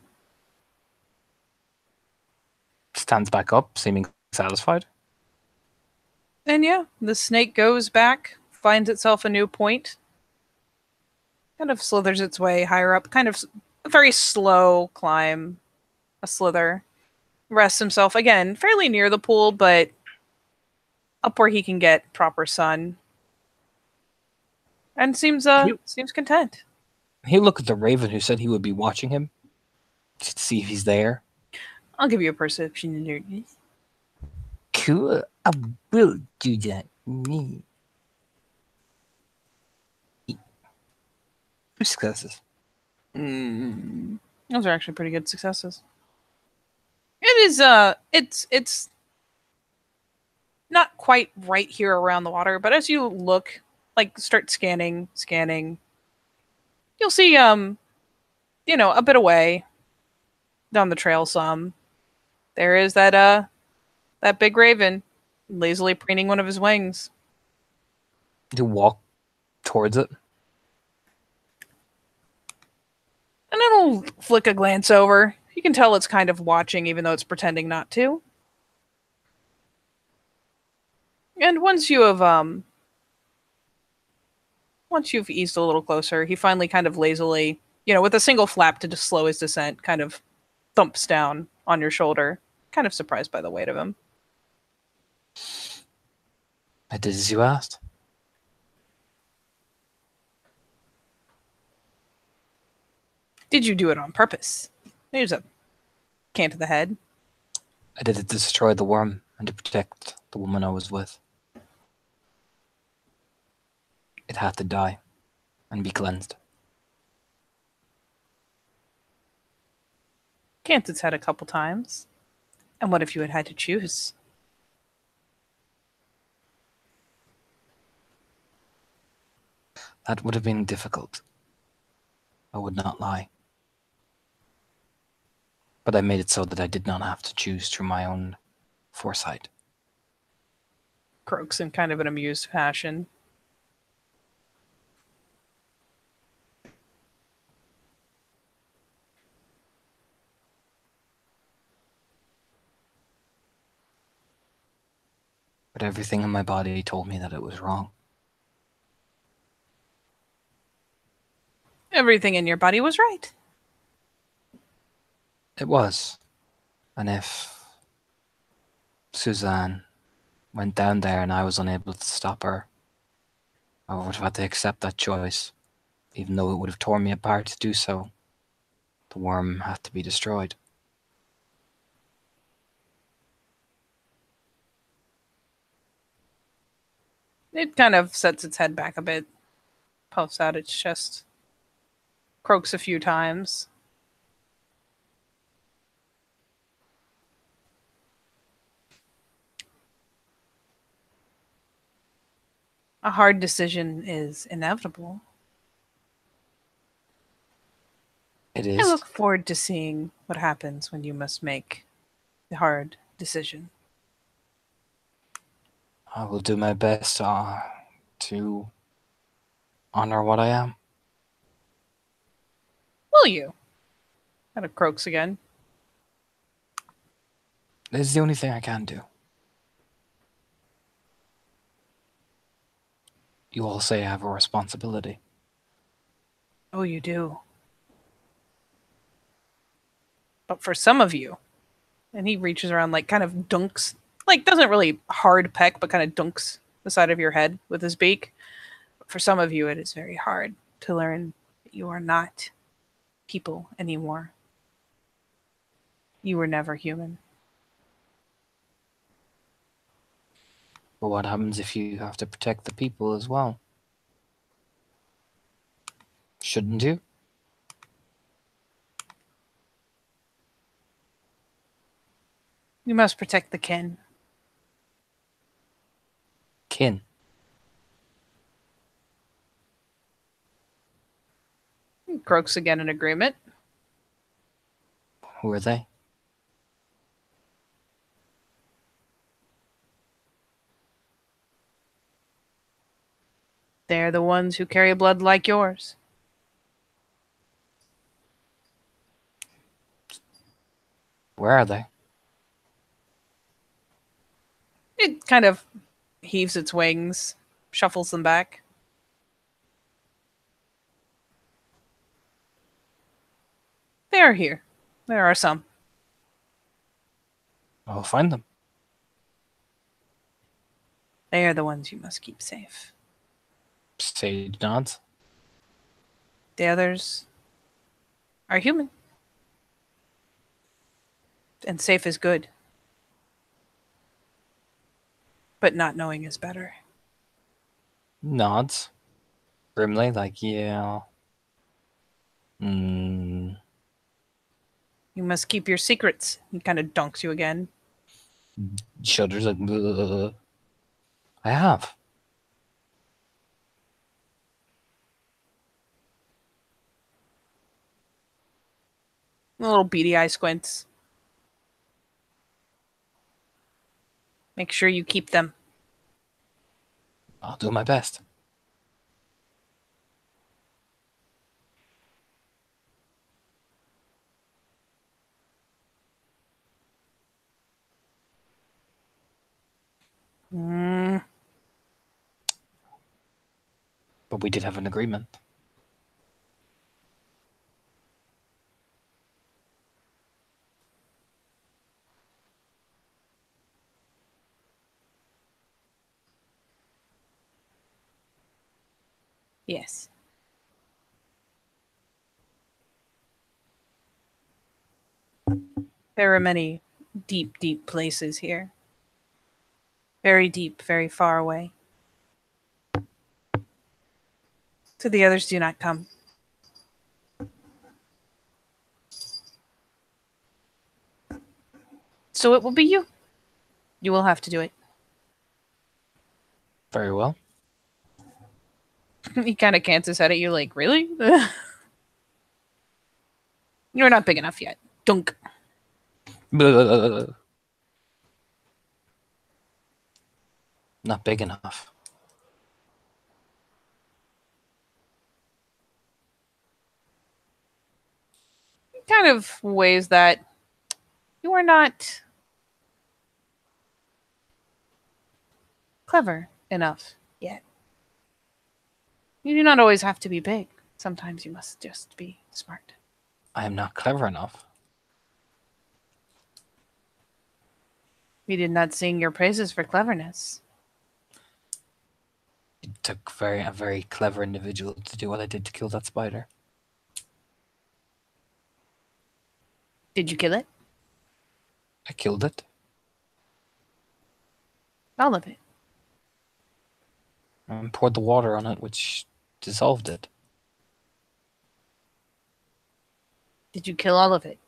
Stands back up, seeming satisfied. And yeah, the snake goes back, finds itself a new point, kind of slithers its way higher up, kind of a very slow climb, a slither. Rests himself again, fairly near the pool, but up where he can get proper sun. And seems content. He'll look at the raven who said he would be watching him, just to see if he's there. I'll give you a perception alertness. Cool. I will do that. 2 successes. Those are actually pretty good successes. It is it's not quite right here around the water, but as you look, like start scanning, you'll see a bit away. down the trail some, there is that big raven lazily preening one of his wings. You walk towards it. And it'll flick a glance over. You can tell it's kind of watching, even though it's pretending not to. And once you've eased a little closer, he finally kind of lazily, with a single flap to just slow his descent, kind of thumps down on your shoulder, kind of surprised by the weight of him. I did as you asked. Did you do it on purpose? Here's a can to the head. I did it to destroy the worm and to protect the woman I was with. It had to die and be cleansed. Cant its head a couple times. And what if you had to choose? That would have been difficult. I would not lie. But I made it so that I did not have to choose through my own foresight. Croaks in kind of an amused fashion. But everything in my body told me that it was wrong. Everything in your body was right. It was. And if Suzanne went down there and I was unable to stop her, I would have had to accept that choice, even though it would have torn me apart to do so. The worm had to be destroyed. It kind of sets its head back a bit, puffs out its chest, croaks a few times. A hard decision is inevitable. It I is. look forward to seeing what happens when you must make the hard decision. I will do my best to honor what I am. Will you? Kind of croaks again. It is the only thing I can do. You all say I have a responsibility. Oh, you do. But for some of you, and he reaches around, like, kind of dunks, like, doesn't really hard peck, but kind of dunks the side of your head with his beak. But for some of you, it is very hard to learn that you are not people anymore. You were never human. But what happens if you have to protect the people as well? Shouldn't you? You must protect the kin. Kin. He croaks again in agreement. Who are they? They're the ones who carry blood like yours. Where are they? It kind of heaves its wings, shuffles them back. They are here. There are some. I'll find them. They are the ones you must keep safe. Sage nods. The others are human. And safe is good. But not knowing is better. Nods. Grimly, like, yeah. You must keep your secrets. He kind of dunks you again. Shudders, like, bleh. I have. Little beady eye squints. Make sure you keep them. I'll do my best. Mm, But we did have an agreement. yes. There are many deep, deep places here. Very deep, very far away. So the others do not come. So it will be you. You will have to do it. Very well. He kind of cants his head at you like, really? You're not big enough yet. Dunk. Not big enough. Kind of ways that you are not clever enough yet. You do not always have to be big. Sometimes you must just be smart. I am not clever enough. We did not sing your praises for cleverness. It took a very clever individual to do what I did to kill that spider. Did you kill it? I killed it. All of it. And poured the water on it, which dissolved it. Did you kill all of it?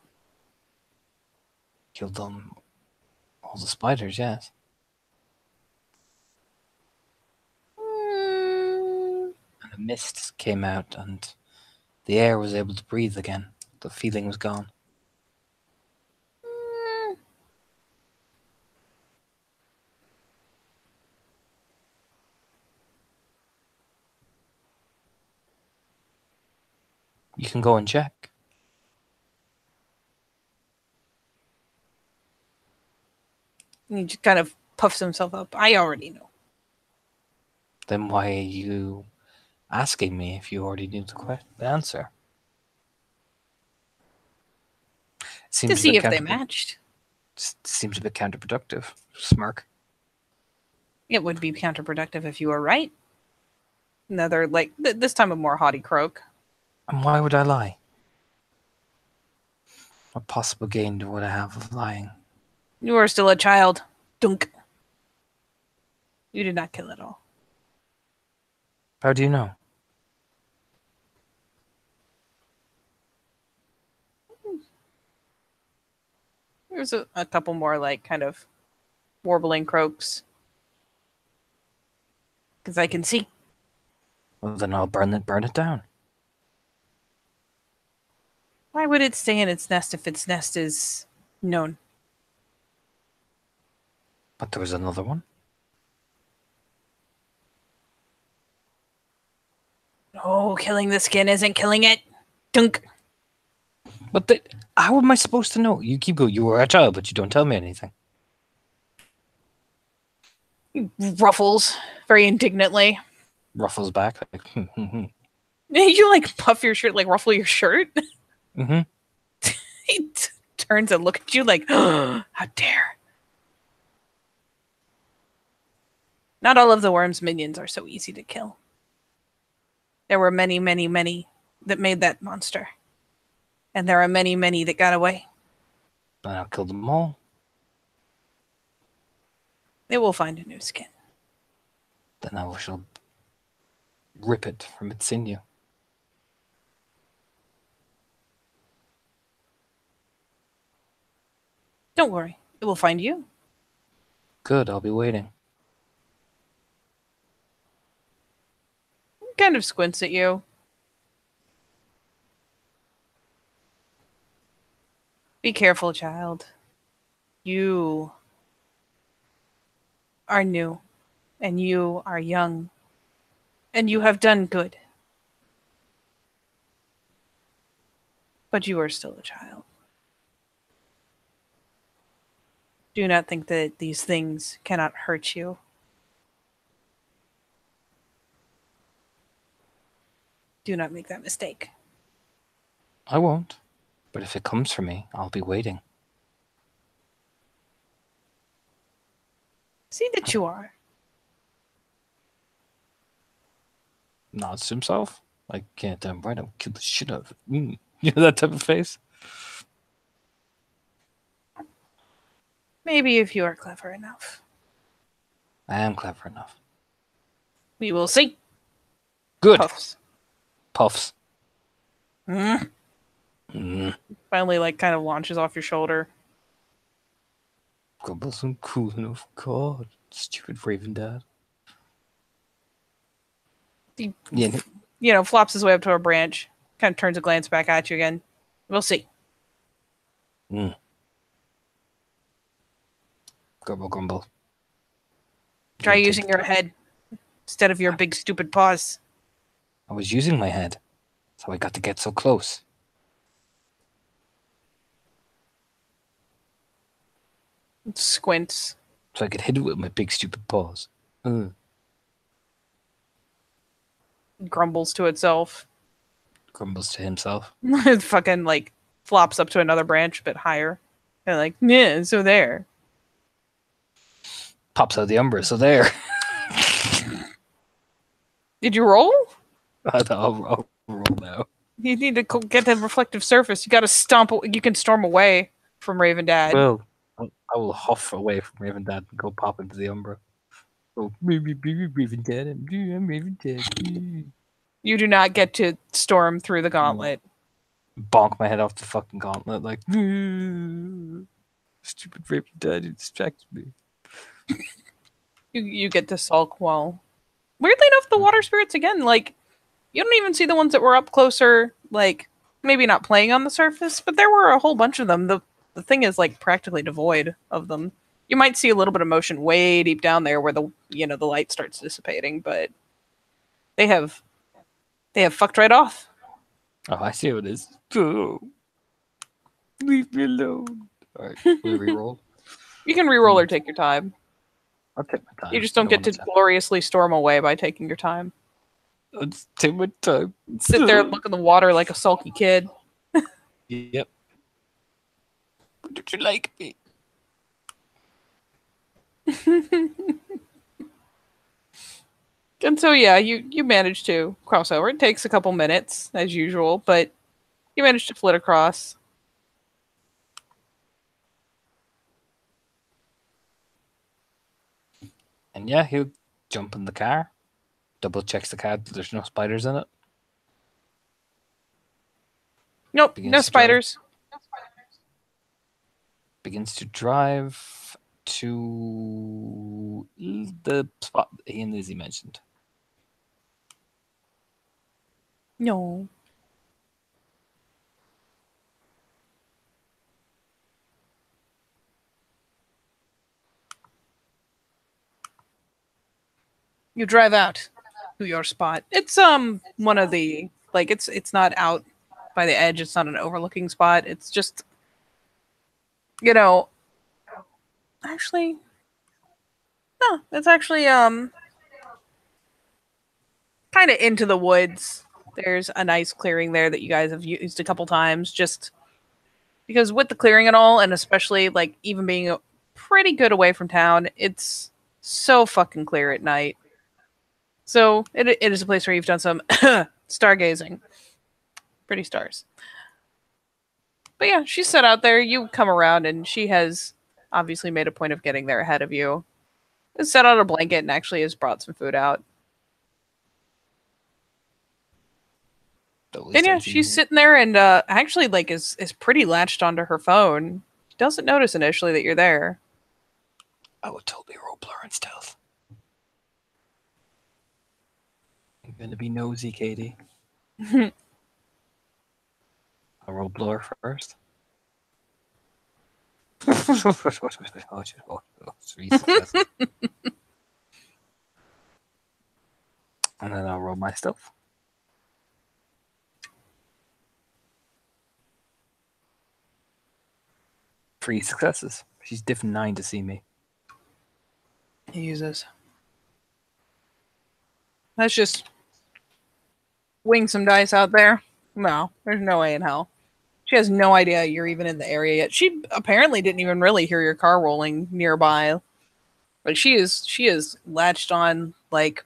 Killed them. All the spiders, yes. Mm, And a mist came out, and the air was able to breathe again. The feeling was gone. mm. You can go and check. He just kind of puffs himself up. I already know. Then why are you asking me if you already knew the answer? To Seems a see bit if they matched. seems a bit counterproductive. Smirk. It would be counterproductive if you were right. Another, like, this time a more haughty croak. And why would I lie? What possible gain would I have of lying? You are still a child. Dunk. You did not kill it all. How do you know? There's a couple more, like, kind of warbling croaks. Because I can see. Well, then I'll burn it down. Why would it stay in its nest if its nest is known? But there was another one. Oh, killing the skin isn't killing it. Dunk. But how am I supposed to know? You keep going, you were a child, but you don't tell me anything. Ruffles very indignantly. Ruffles back. Like, You like puff your shirt, like ruffle your shirt. mm-hmm. He turns and looks at you like, oh, how dare. Not all of the worm's minions are so easy to kill. There were many, many, many that made that monster. And there are many, many that got away. And I'll kill them all. It will find a new skin. Then I shall rip it from its sinew. Don't worry, it will find you. Good, I'll be waiting. Kind of squints at you. Be careful, child. You are new, and you are young, and you have done good. But you are still a child. Do not think that these things cannot hurt you. Do not make that mistake. I won't. But if it comes for me, I'll be waiting. See that you are. Nods to himself. Like, yeah, damn right, I'll kill the shit out of it. You know that type of face? Maybe if you are clever enough. I am clever enough. We will see. Good. Puffs. Puffs. Mm. Finally, like, kind of launches off your shoulder. Grumbles and cool enough. God, stupid Raven Dad. He, Yeah. flops his way up to a branch. Kind of turns a glance back at you again. We'll see. Grumble, grumble. Try using your head instead of your big stupid paws. I was using my head. That's how I got to get so close. It squints. So I could hit it with my big stupid paws. Grumbles to itself. Grumbles to himself. It fucking, like, flops up to another branch a bit higher. And like, yeah, so there. Pops out the Umbra, so there. Did you roll? I'll roll now. You need to get the reflective surface. You got to stomp. You can storm away from Raven Dad. Well, I will huff away from Raven Dad and go pop into the Umbra. Oh, Raven Dad, I'm Raven Dad. You do not get to storm through the gauntlet. Bonk my head off the fucking gauntlet like, stupid Raven Dad, you distracted me. You get to sulk while. Weirdly enough, the water spirits again, like, you don't even see the ones that were up closer, like, maybe not playing on the surface, but there were a whole bunch of them. The thing is, like, practically devoid of them. You might see a little bit of motion way deep down there where the light starts dissipating, but they have fucked right off. Oh, I see what it is. Oh, leave me alone. Alright, we'll re-roll. You can re-roll or take your time. I'll take my time. You just don't get to gloriously storm away by taking your time. Let's take my time. Sit there and look in the water like a sulky kid. Yep. Did you like me? And so, yeah, you manage to cross over. It takes a couple minutes, as usual, but you manage to flit across. And yeah, he'll jump in the car, double checks the car that there's no spiders in it. Nope, no spiders. Begins to drive to the spot he and Lizzie mentioned. No. You drive out to your spot. It's one of the, like, it's not out by the edge. It's not an overlooking spot. It's just, actually, no, it's actually kind of into the woods. There's a nice clearing there that you guys have used a couple times, just because with the clearing and all, and especially like even being pretty good away from town, it's so fucking clear at night. So it is a place where you've done some stargazing. Pretty stars. But yeah, she's set out there. You come around, and she has obviously made a point of getting there ahead of you. Has set out a blanket and actually has brought some food out. And yeah, she's sitting there and actually like is pretty latched onto her phone. She doesn't notice initially that you're there. I would totally roll blur and stealth. I'm gonna be nosy, Katie. I'll roll blur first. Three successes. And then I'll roll my stealth. Three successes. She's diff 9 to see me. He uses. Let's just wing some dice out there. No, there's no way in hell. She has no idea you're even in the area yet. She apparently didn't even really hear your car rolling nearby. Like she is latched on like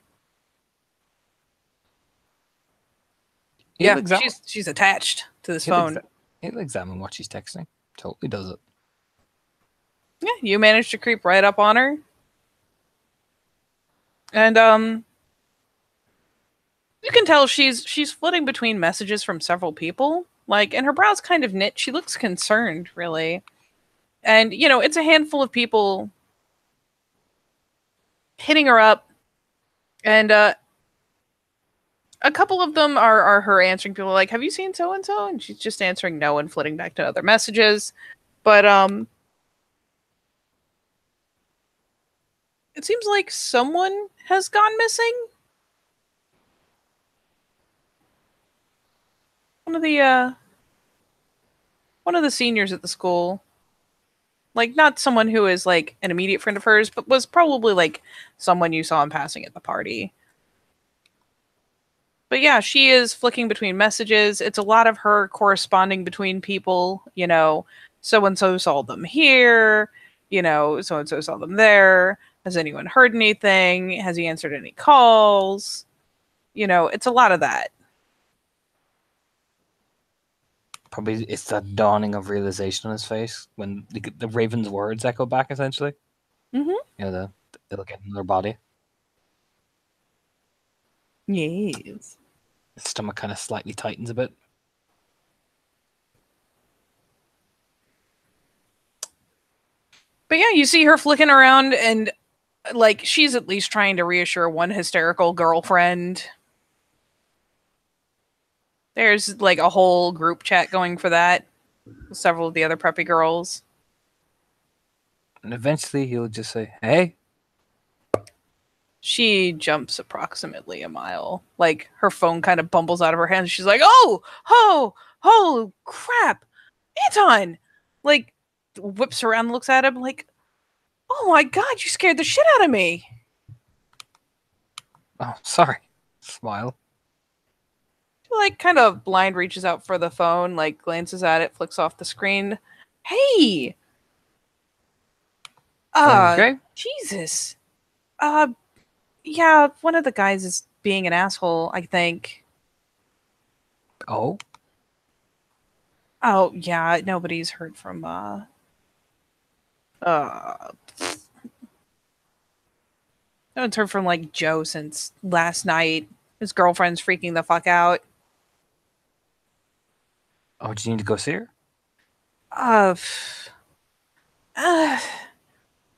she's attached to this phone. He'll examine what she's texting. Totally does it. Yeah, you managed to creep right up on her. And you can tell she's flitting between messages from several people. Like, and her brow's kind of knit. She looks concerned, really. And, you know, it's a handful of people hitting her up. And a couple of them are her answering people like, have you seen so-and-so? And she's just answering no and flitting back to other messages. But it seems like someone has gone missing. One of the seniors at the school. Like, not someone who is like an immediate friend of hers, but was probably like someone you saw in passing at the party. But yeah, she is flicking between messages. It's a lot of her corresponding between people, you know, so and so saw them here, you know, so and so saw them there. Has anyone heard anything? Has he answered any calls? You know, it's a lot of that. Probably it's that dawning of realization on his face when the raven's words echo back, essentially. Mm-hmm. You know, they look at their body. Yes. His stomach kind of slightly tightens a bit. But yeah, you see her flicking around and like she's at least trying to reassure one hysterical girlfriend. There's like a whole group chat going for that. With several of the other preppy girls. And eventually he'll just say, hey. She jumps approximately a mile. Like her phone kind of bumbles out of her hands. She's like, oh, crap. Anton! Like whips around and looks at him like, oh my god, you scared the shit out of me. Oh, sorry. Smile. Like kind of blind reaches out for the phone, like glances at it, flicks off the screen. Hey. Okay. Jesus. Yeah, one of the guys is being an asshole, I think. Oh. Oh, yeah, nobody's heard from no one's heard from like Joe since last night. His girlfriend's freaking the fuck out. Oh, do you need to go see her? I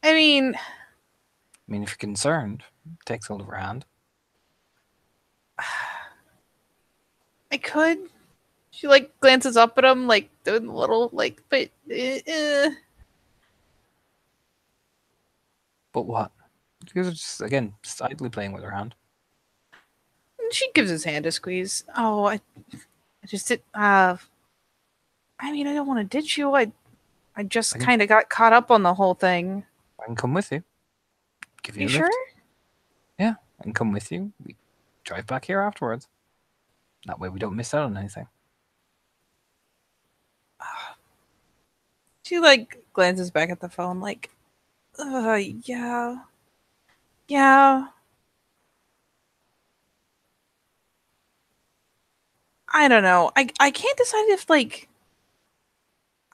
mean, if you're concerned, takes hold of her hand. I could. She like glances up at him, like doing a little like, but. But what? Because just again, just idly playing with her hand. She gives his hand a squeeze. Oh, I just did. I mean, I don't want to ditch you. I just kind of got caught up on the whole thing. I can come with you. Give you a sure? lift. Yeah, I can come with you. We drive back here afterwards. That way we don't miss out on anything. She like glances back at the phone, like, yeah. I don't know. I can't decide if like.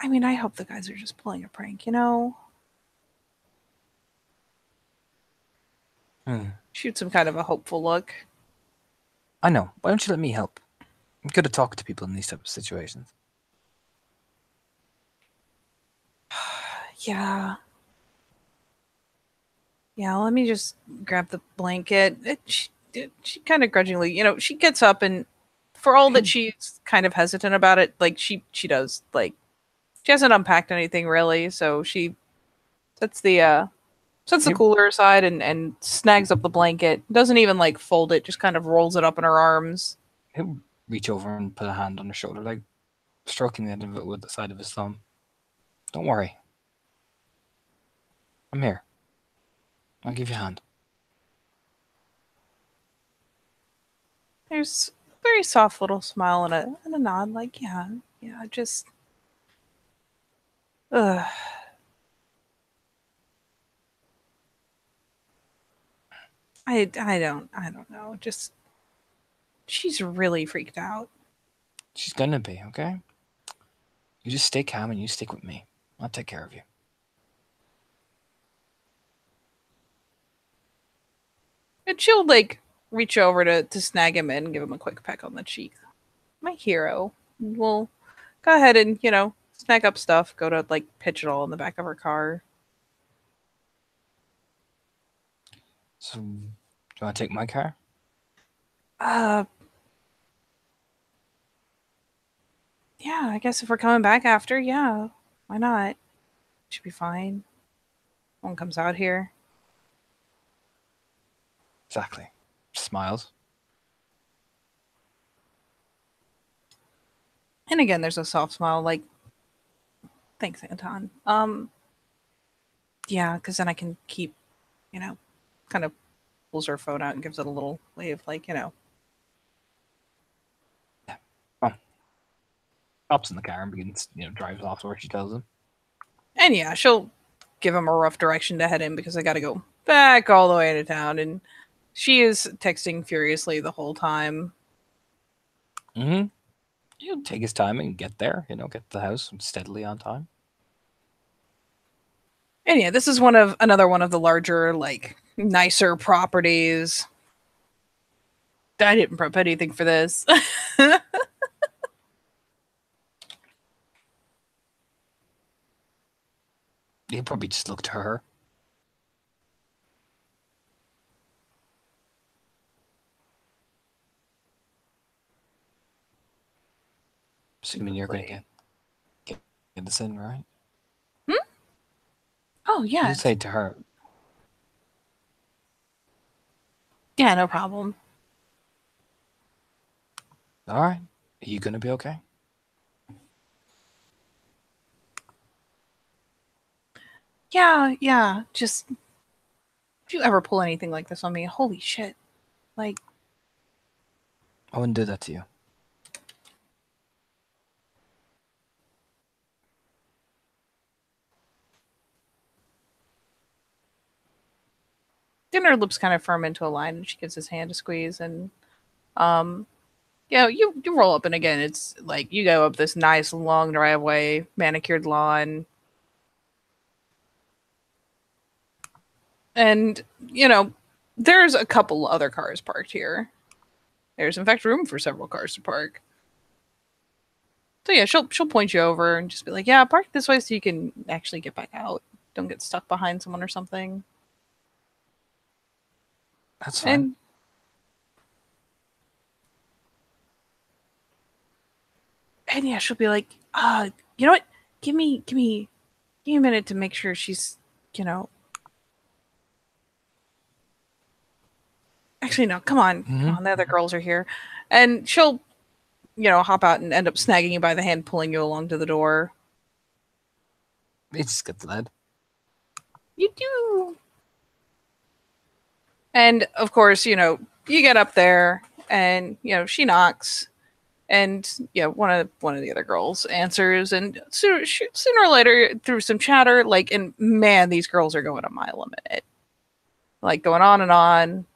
I mean, I hope the guys are just pulling a prank, you know? Shoot some kind of a hopeful look. I know. Why don't you let me help? I'm good at talking to people in these types of situations. Yeah. Yeah, let me just grab the blanket. She kind of grudgingly, you know, she gets up and for all that she's kind of hesitant about it, like she does like She hasn't unpacked anything really, so she sets the He'll, cooler aside and snags up the blanket. Doesn't even like fold it, just kind of rolls it up in her arms. he'll reach over and put a hand on her shoulder, like stroking the end of it with the side of his thumb. Don't worry. I'm here. I'll give you a hand. There's a very soft little smile and a nod, like, yeah, yeah, just ugh. I don't know. Just she's really freaked out. She's gonna be, okay? You just stay calm and you stick with me. I'll take care of you. And she'll like reach over to snag him in and give him a quick peck on the cheek. My hero. We'll go ahead and, snag up stuff, go to like pitch it all in the back of her car. So, do you want to take my car? Uh yeah, I guess if we're coming back after, yeah. Why not? Should be fine. No one comes out here. Exactly. Smiles. And again, there's a soft smile, like, thanks, Anton. Yeah, because then I can keep, you know, kind of pulls her phone out and gives it a little wave, like, Yeah. Oh, hops in the car and begins, drives off to where she tells him. And yeah, she'll give him a rough direction to head in because I got to go back all the way into town. And she is texting furiously the whole time. Mm-hmm. He'll take his time and get there, get to the house steadily on time. And yeah, this is another one of the larger, like, nicer properties. I didn't prep anything for this. He'll probably just look to her. Assuming you're going to get this in, right? Hmm? Oh, yeah. He'll say to her, Yeah, no problem. all right, are you going to be okay? Yeah, yeah. Just, if you ever pull anything like this on me, holy shit. Like, I wouldn't do that to you. then her lips kind of firm into a line and she gives his hand a squeeze. And, um, you roll up, and again, it's like you go up this nice long driveway, manicured lawn, and there's a couple other cars parked here. There's in fact room for several cars to park. So yeah, she'll point you over and just be like, "Yeah, park this way so you can actually get back out. Don't get stuck behind someone or something." That's fine. And yeah, she'll be like, you know what? Give me a minute to make sure she's, you know, actually no, come on, Mm-hmm. come on, the other girls are here. And she'll, hop out and end up snagging you by the hand, pulling you along to the door. It's just get led. You do. And of course, you get up there and, she knocks, and one of the other girls answers, and sooner or later through some chatter, like, and man, these girls are going a mile a minute, like going on and on.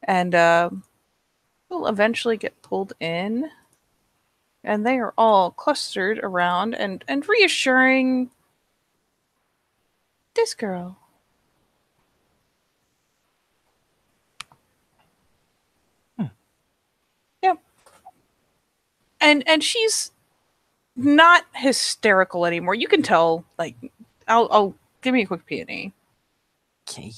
And we'll eventually get pulled in, and they are all clustered around and reassuring this girl. Yep. And she's not hysterical anymore. You can tell, like, I'll give me a quick peony. Okay.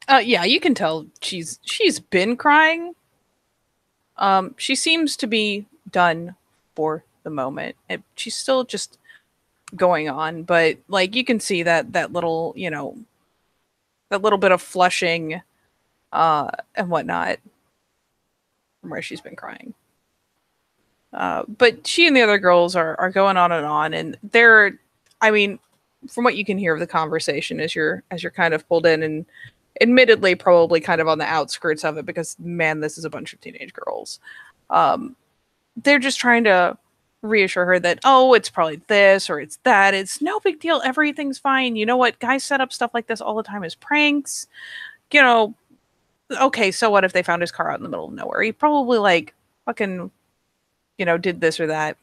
Yeah, you can tell she's been crying. She seems to be done for the moment. She's still just going on, but like you can see that little, that little bit of flushing and whatnot from where she's been crying. But she and the other girls are going on, and they're, I mean, from what you can hear of the conversation as you're kind of pulled in, and admittedly probably kind of on the outskirts of it because man, this is a bunch of teenage girls. Um, they're just trying to reassure her that, oh, it's probably this or it's that. It's no big deal. Everything's fine. You know what? Guys set up stuff like this all the time as pranks. You know, okay, so what if they found his car out in the middle of nowhere? He probably like fucking, did this or that.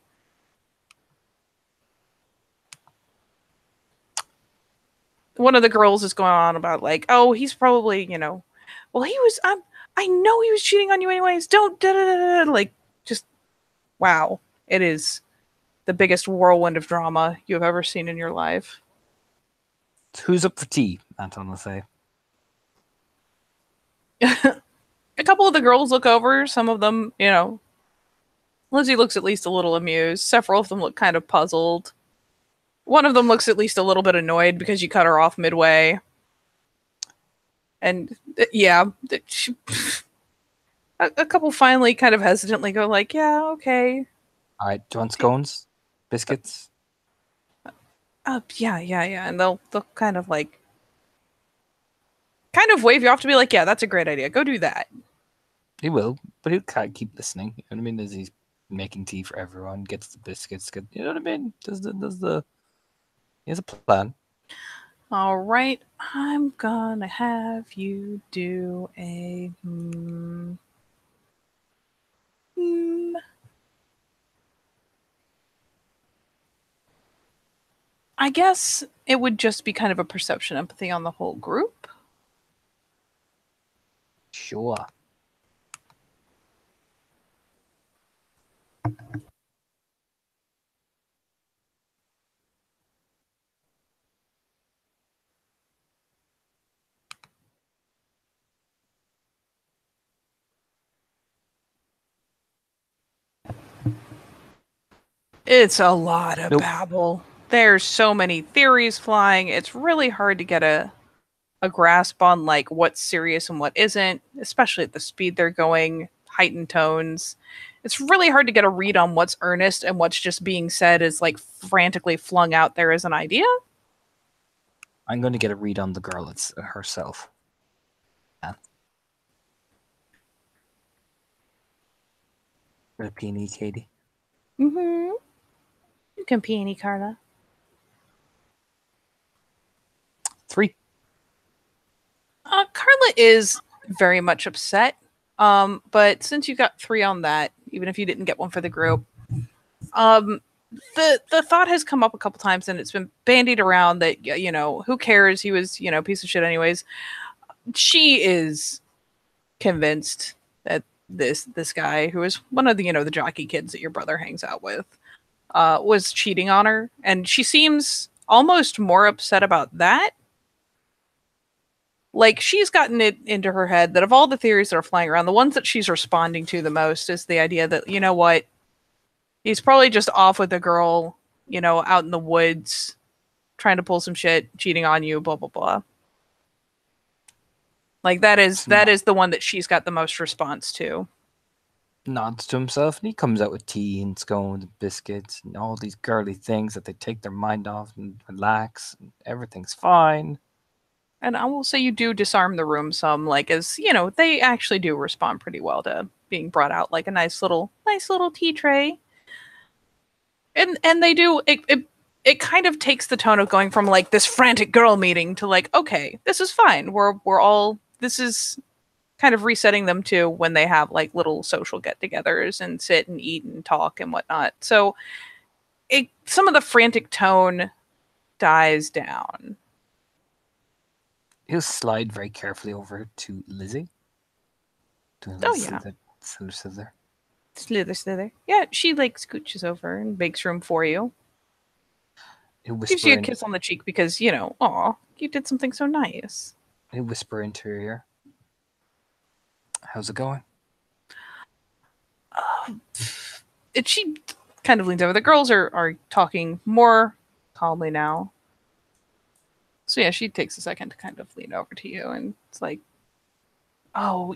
One of the girls is going on about like, oh, he's probably, well, he was, I know he was cheating on you anyways. Don't, da, da, da, da. Like, just, wow. It is the biggest whirlwind of drama you have ever seen in your life. Who's up for tea? Anton will say. A couple of the girls look over. Some of them, Lizzie looks at least a little amused. Several of them look kind of puzzled. One of them looks at least a little bit annoyed because you cut her off midway. And yeah, a couple finally kind of hesitantly go like, yeah, okay. All right, do you want scones? Biscuits? Yeah. And they'll kind of like, kind of wave you off to be like, yeah, that's a great idea. Go do that. He will, but he'll keep listening. You know what I mean? As he's making tea for everyone, gets the biscuits, you know what I mean? He has a plan. All right, I'm gonna have you do a I guess it would just be kind of a perception empathy on the whole group. Sure. It's a lot of babble. There's so many theories flying. It's really hard to get a grasp on like what's serious and what isn't, especially at the speed they're going, heightened tones. It's really hard to get a read on what's earnest and what's just being said as like frantically flung out there as an idea. I'm going to get a read on the girl herself. Yeah. Got a peony, Katie. Mm-hmm. You can peony, Carla. 3. Carla is very much upset. But since you got 3 on that, even if you didn't get one for the group, the thought has come up a couple times and it's been bandied around that, who cares? He was, piece of shit anyways. She is convinced that this guy who is one of the, the jockey kids that your brother hangs out with, was cheating on her. And she seems almost more upset about that. Like, she's gotten it into her head that of all the theories that are flying around, the ones that she's responding to the most is the idea that, you know what, he's probably just off with a girl, out in the woods, trying to pull some shit, cheating on you, blah, blah, blah. Like, that is the one that she's got the most response to. Nods to himself, and he comes out with tea and scones and biscuits and all these girly things that they take their mind off and relax, and everything's fine. And I will say you do disarm the room some, like, as, they actually do respond pretty well to being brought out like a nice little tea tray. And they do, it kind of takes the tone of going from like this frantic girl meeting to like, okay, this is fine. We're all, this is kind of resetting them to when they have like little social get-togethers and sit and eat and talk and whatnot. So some of the frantic tone dies down. He'll slide very carefully over to Lizzie. Oh, yeah. Slither. Yeah, she like scooches over and makes room for you. Gives you a kiss on the cheek because, aw, you did something so nice. He'll whisper into your ear. How's it going? And she kind of leans over. The girls are talking more calmly now. So yeah, she takes a second to kind of lean over to you, and it's like, oh,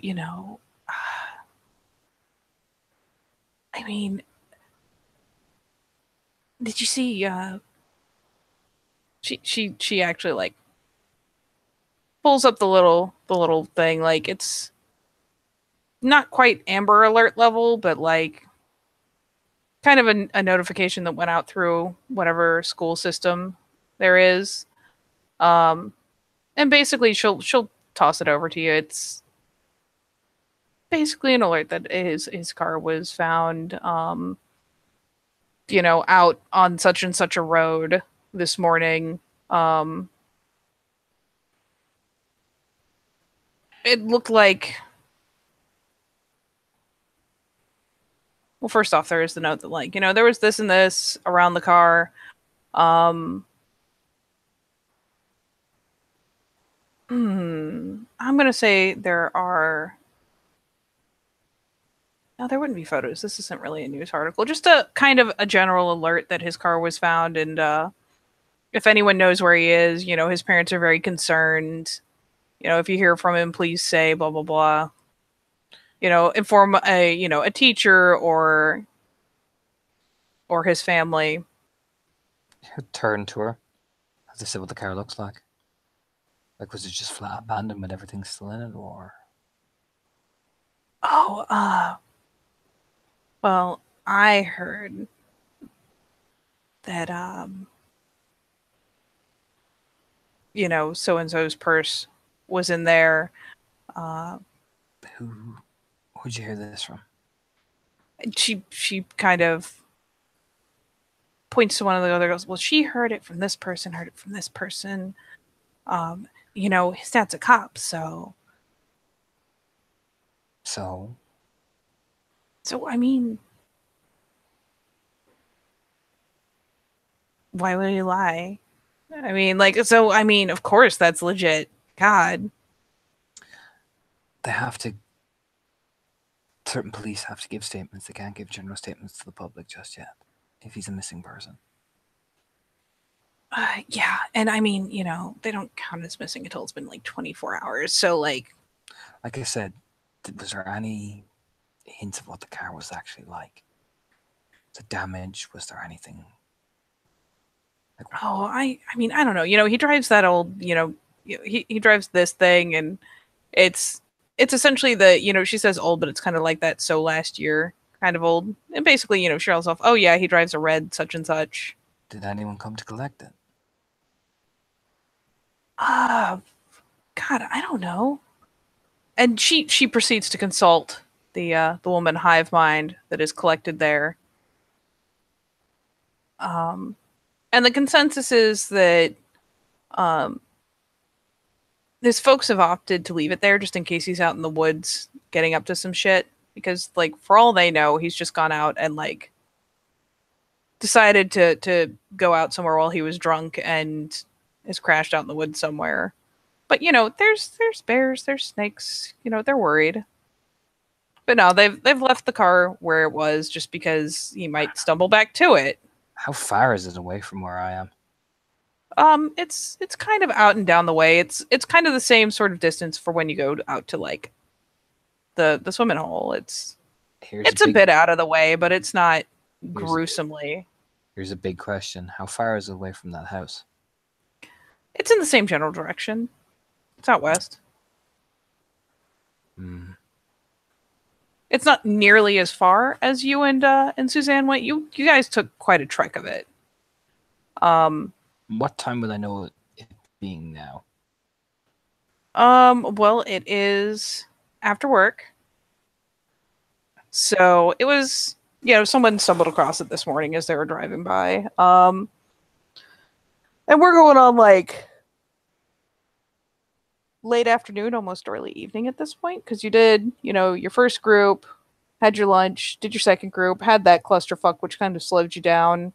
I mean, did you see? She actually like pulls up the little thing. Like it's not quite Amber Alert level, but like kind of a notification that went out through whatever school system there is. And basically she'll toss it over to you. It's basically an alert that his car was found out on such and such a road this morning. It looked like, well, first off, there is the note that like, there was this and this around the car. I'm gonna say there are. No, there wouldn't be photos. This isn't really a news article. Just a kind of a general alert that his car was found, and if anyone knows where he is, his parents are very concerned. If you hear from him, please say blah blah blah. Inform a teacher or his family. He'll turn to her. Has they said what the car looks like? Like, was it just flat abandoned with everything still in it, or? Oh, well, I heard that so and so's purse was in there. Who'd you hear this from? She kind of points to one of the other girls. Well, she heard it from this person. Heard it from this person. His dad's a cop, so. So I mean, why would he lie? I mean, of course that's legit. God. they have to. Certain police have to give statements. They can't give general statements to the public just yet. If he's a missing person. Yeah, and I mean, they don't count as missing until it's been like 24 hours. So like I said, was there any hints of what the car was actually like? The damage? Was there anything? I mean, I don't know. He drives that old. He drives this thing, and it's essentially she says old, but it's kind of like that. So last year, kind of old, and basically, she rattles off. Oh yeah, he drives a red such and such. Did anyone come to collect it? God, I don't know. And she proceeds to consult the woman hive mind that is collected there. And the consensus is that his folks have opted to leave it there just in case he's out in the woods getting up to some shit. Because, like, for all they know, he's just gone out and, like, decided to go out somewhere while he was drunk and has crashed out in the woods somewhere. But, there's bears, there's snakes, they're worried. But no, they've left the car where it was just because he might stumble back to it. How far is it away from where I am? It's kind of out and down the way. It's kind of the same sort of distance for when you go out to like the swimming hole. It's a bit out of the way, but it's not gruesomely. Here's a big question. How far is it away from that house? It's in the same general direction. It's out west. It's not nearly as far as you and Suzanne went. You guys took quite a trek of it. What time will I know it being now? Well, it is after work. So it was, someone stumbled across it this morning as they were driving by. And we're going on like late afternoon, almost early evening at this point, because you did, your first group, had your lunch, did your second group, had that clusterfuck, which kind of slowed you down.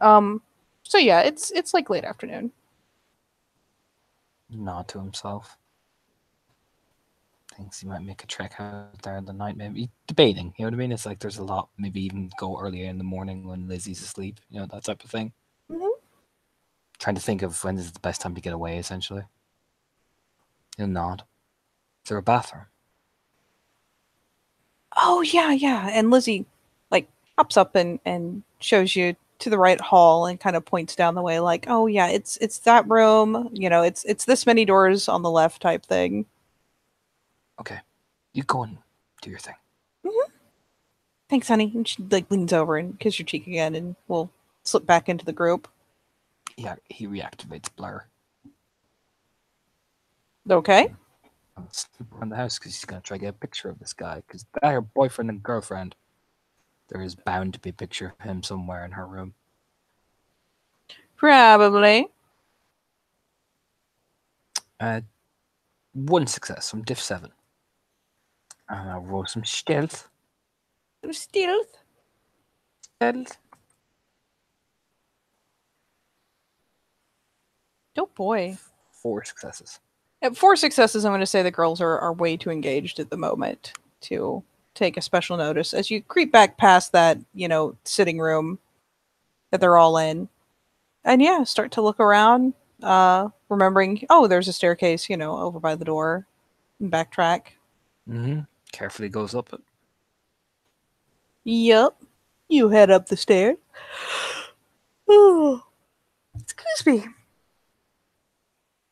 So yeah, it's like late afternoon. Nod to himself. Thinks he might make a trek out there in the night, maybe debating. You know what I mean? It's like there's a lot. Maybe even go earlier in the morning when Lizzie's asleep. You know, that type of thing. Mhm. Trying to think of when is the best time to get away. Essentially, he'll nod. Is there a bathroom? Oh yeah, yeah. And Lizzie like hops up and shows you to the right hall and kind of points down the way like, "Oh yeah, it's that room, it's this many doors on the left type thing." Okay, you go and do your thing. Mhm. Thanks, honey. And she like leans over and kisses your cheek again and we'll slip back into the group. Yeah, he reactivates blur. Okay. I'm snoop around the house because he's gonna try to get a picture of this guy. Because they're her boyfriend and girlfriend. There is bound to be a picture of him somewhere in her room. Probably. One success from diff 7. And I'll roll some stealth. Stealth. Stealth. Oh boy. 4 successes. At 4 successes, I'm going to say the girls are way too engaged at the moment to take a special notice. As you creep back past that, sitting room that they're all in, and yeah, start to look around, remembering, oh, there's a staircase, over by the door, and backtrack. Mm-hmm. Carefully goes up it. Yup. You head up the stairs. Oh, excuse me.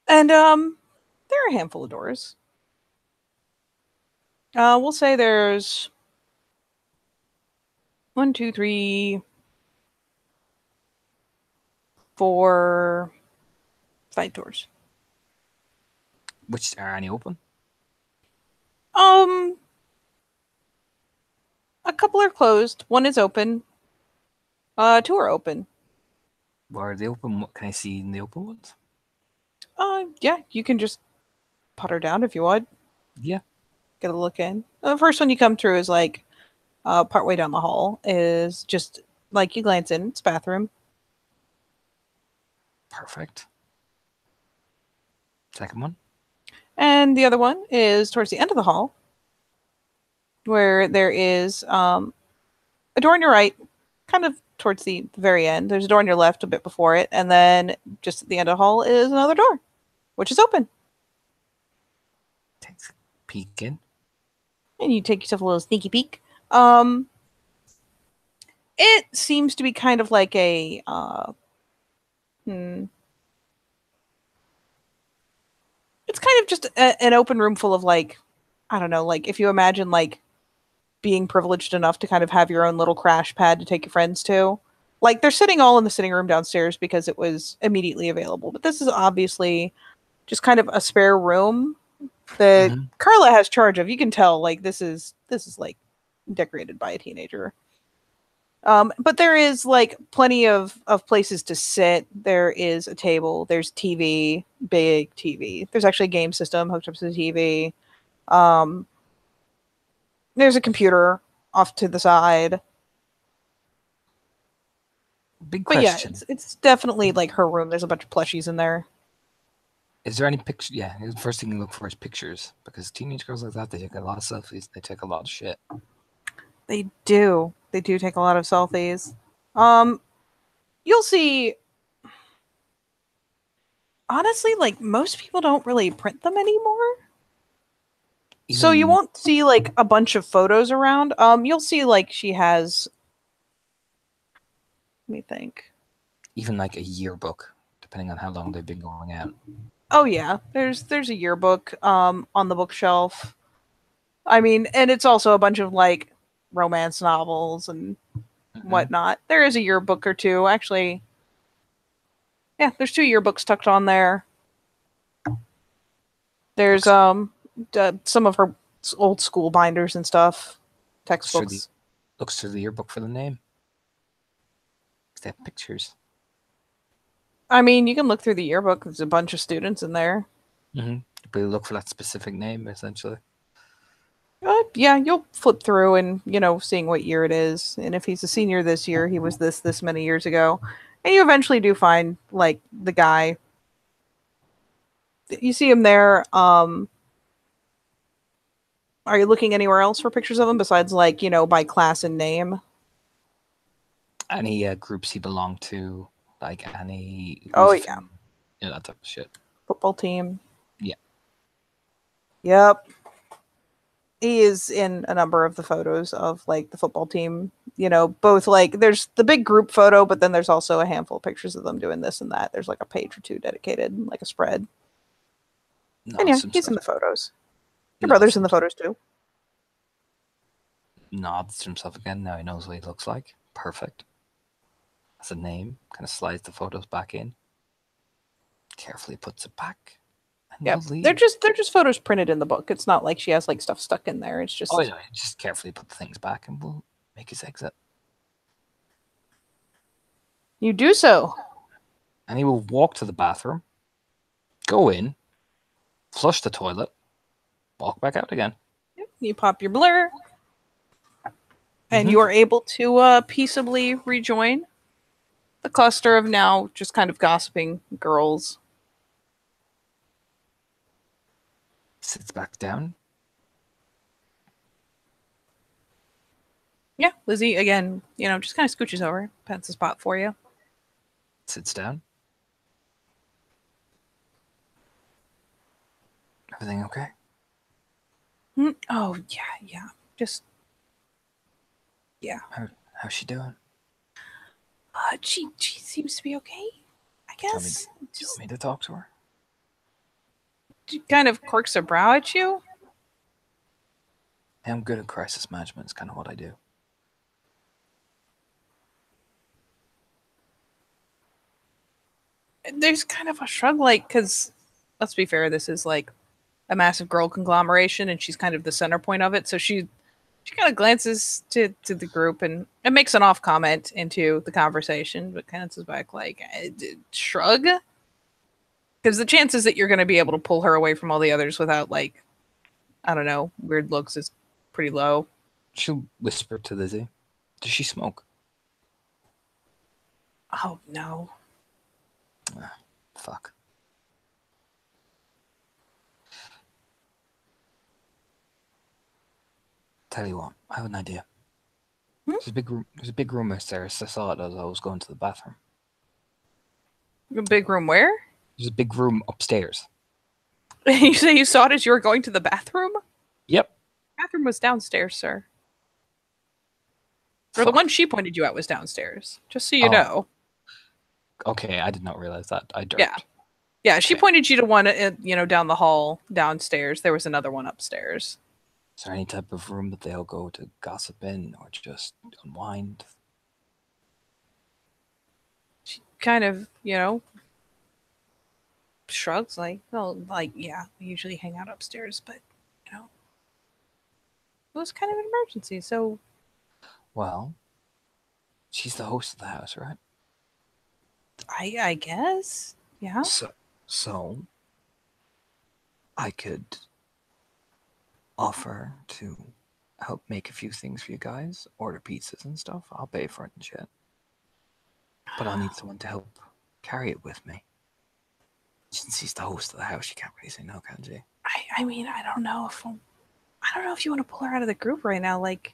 And, there are a handful of doors. We'll say there's 1, 2, 3, 4 side doors. Which are any open? A couple are closed. 1 is open. 2 are open. Where are they open? What can I see in the open ones? Yeah, you can just putter down if you want. Yeah. Get a look in. The first one you come through is like partway down the hall. Is just like you glance in. It's bathroom. Perfect. Second one. And the other one is towards the end of the hall, where there is a door on your right, kind of towards the very end. There's a door on your left a bit before it, and then just at the end of the hall is another door, which is open. Takes a peek in. And you take yourself a little sneaky peek. It seems to be kind of like a it's kind of just an open room full of like, I don't know, like if you imagine like being privileged enough to kind of have your own little crash pad to take your friends to. Like they're sitting all in the sitting room downstairs because it was immediately available. But this is obviously just kind of a spare room that Carla has charge of. You can tell like this is like decorated by a teenager. But there is like plenty of places to sit. There is a table. There's TV, big TV. There's actually a game system hooked up to the TV. There's a computer off to the side. Big But question. yeah, it's definitely like her room. There's a bunch of plushies in there. Is there any picture? Yeah, the first thing you look for is pictures because teenage girls like that, they take a lot of selfies. They take a lot of shit. They do. They do take a lot of selfies. You'll see. Honestly, like most people don't really print them anymore. So you won't see like a bunch of photos around. You'll see like she has. Let me think. Even like a yearbook, depending on how long they've been going out. Oh yeah, there's a yearbook on the bookshelf. I mean, and it's also a bunch of like romance novels and whatnot. There is a yearbook or two, actually. Yeah, there's 2 yearbooks tucked on there. There's some of her old school binders and stuff, textbooks. Looks through the yearbook for the name. They have pictures. I mean, you can look through the yearbook. There's a bunch of students in there. But you look for that specific name, essentially. Yeah, you'll flip through and, seeing what year it is. And if he's a senior this year, he was this many years ago. And you eventually do find, like, the guy. You see him there. Are you looking anywhere else for pictures of them besides, like, by class and name? Any groups he belonged to, like any. Oh, yeah. That type of shit. Football team. Yeah. Yep. He is in a number of the photos of, like, the football team. Both, like, there's the big group photo, but then there's also a handful of pictures of them doing this and that. There's, like, a page or two dedicated, like a spread. And yeah, he's in the photos. Your brother's in the photos too. Nods to himself again. Now he knows what he looks like. Perfect. That's a name. Kind of slides the photos back in. Carefully puts it back. And Yeah, they're just photos printed in the book. It's not like she has, like, stuff stuck in there. It's just. Oh yeah, just carefully put the things back, and we'll make his exit. You do so. And he will walk to the bathroom, go in, flush the toilet, walk back out again. You pop your blur, and you are able to peaceably rejoin the cluster of now just kind of gossiping girls. Sits back down. Yeah, Lizzie, again, just kind of scooches over, pats the spot for you. Sits down. Everything okay? Oh, yeah. Just, yeah. How's she doing? She seems to be okay, I guess. Do you want me to talk to her? She kind of quirks her brow at you. I'm good at crisis management. It's kind of what I do. There's kind of a shrug, like, because, let's be fair, this is, like, a massive girl conglomeration, and she's kind of the center point of it, so she kind of glances to the group and makes an off comment into the conversation, but kind of says back, like, shrug? Because the chances that you're going to be able to pull her away from all the others without, like, I don't know, weird looks is pretty low. She'll whisper to Lizzie, does she smoke? Oh, no. Fuck. Tell you what, I have an idea. There's a big room upstairs. I saw it as I was going to the bathroom. A big room where? There's a big room upstairs. You say you saw it as you were going to the bathroom? Yep. The bathroom was downstairs, sir. Or the one she pointed you at was downstairs, just so you know. Okay, I did not realize that. I derped. Yeah, she pointed you to one, down the hall downstairs. There was another one upstairs. Is there any type of room that they'll go to gossip in or just unwind? She kind of, shrugs like, well, like, yeah, we usually hang out upstairs, but, it was kind of an emergency, so. Well, she's the host of the house, right? I guess, yeah. So, I could offer to help make a few things for you guys, order pizzas and stuff. I'll pay for it and shit. But I'll need someone to help carry it with me. Since he's the host of the house, you can't really say no, can you? I mean, I don't know if you want to pull her out of the group right now, like.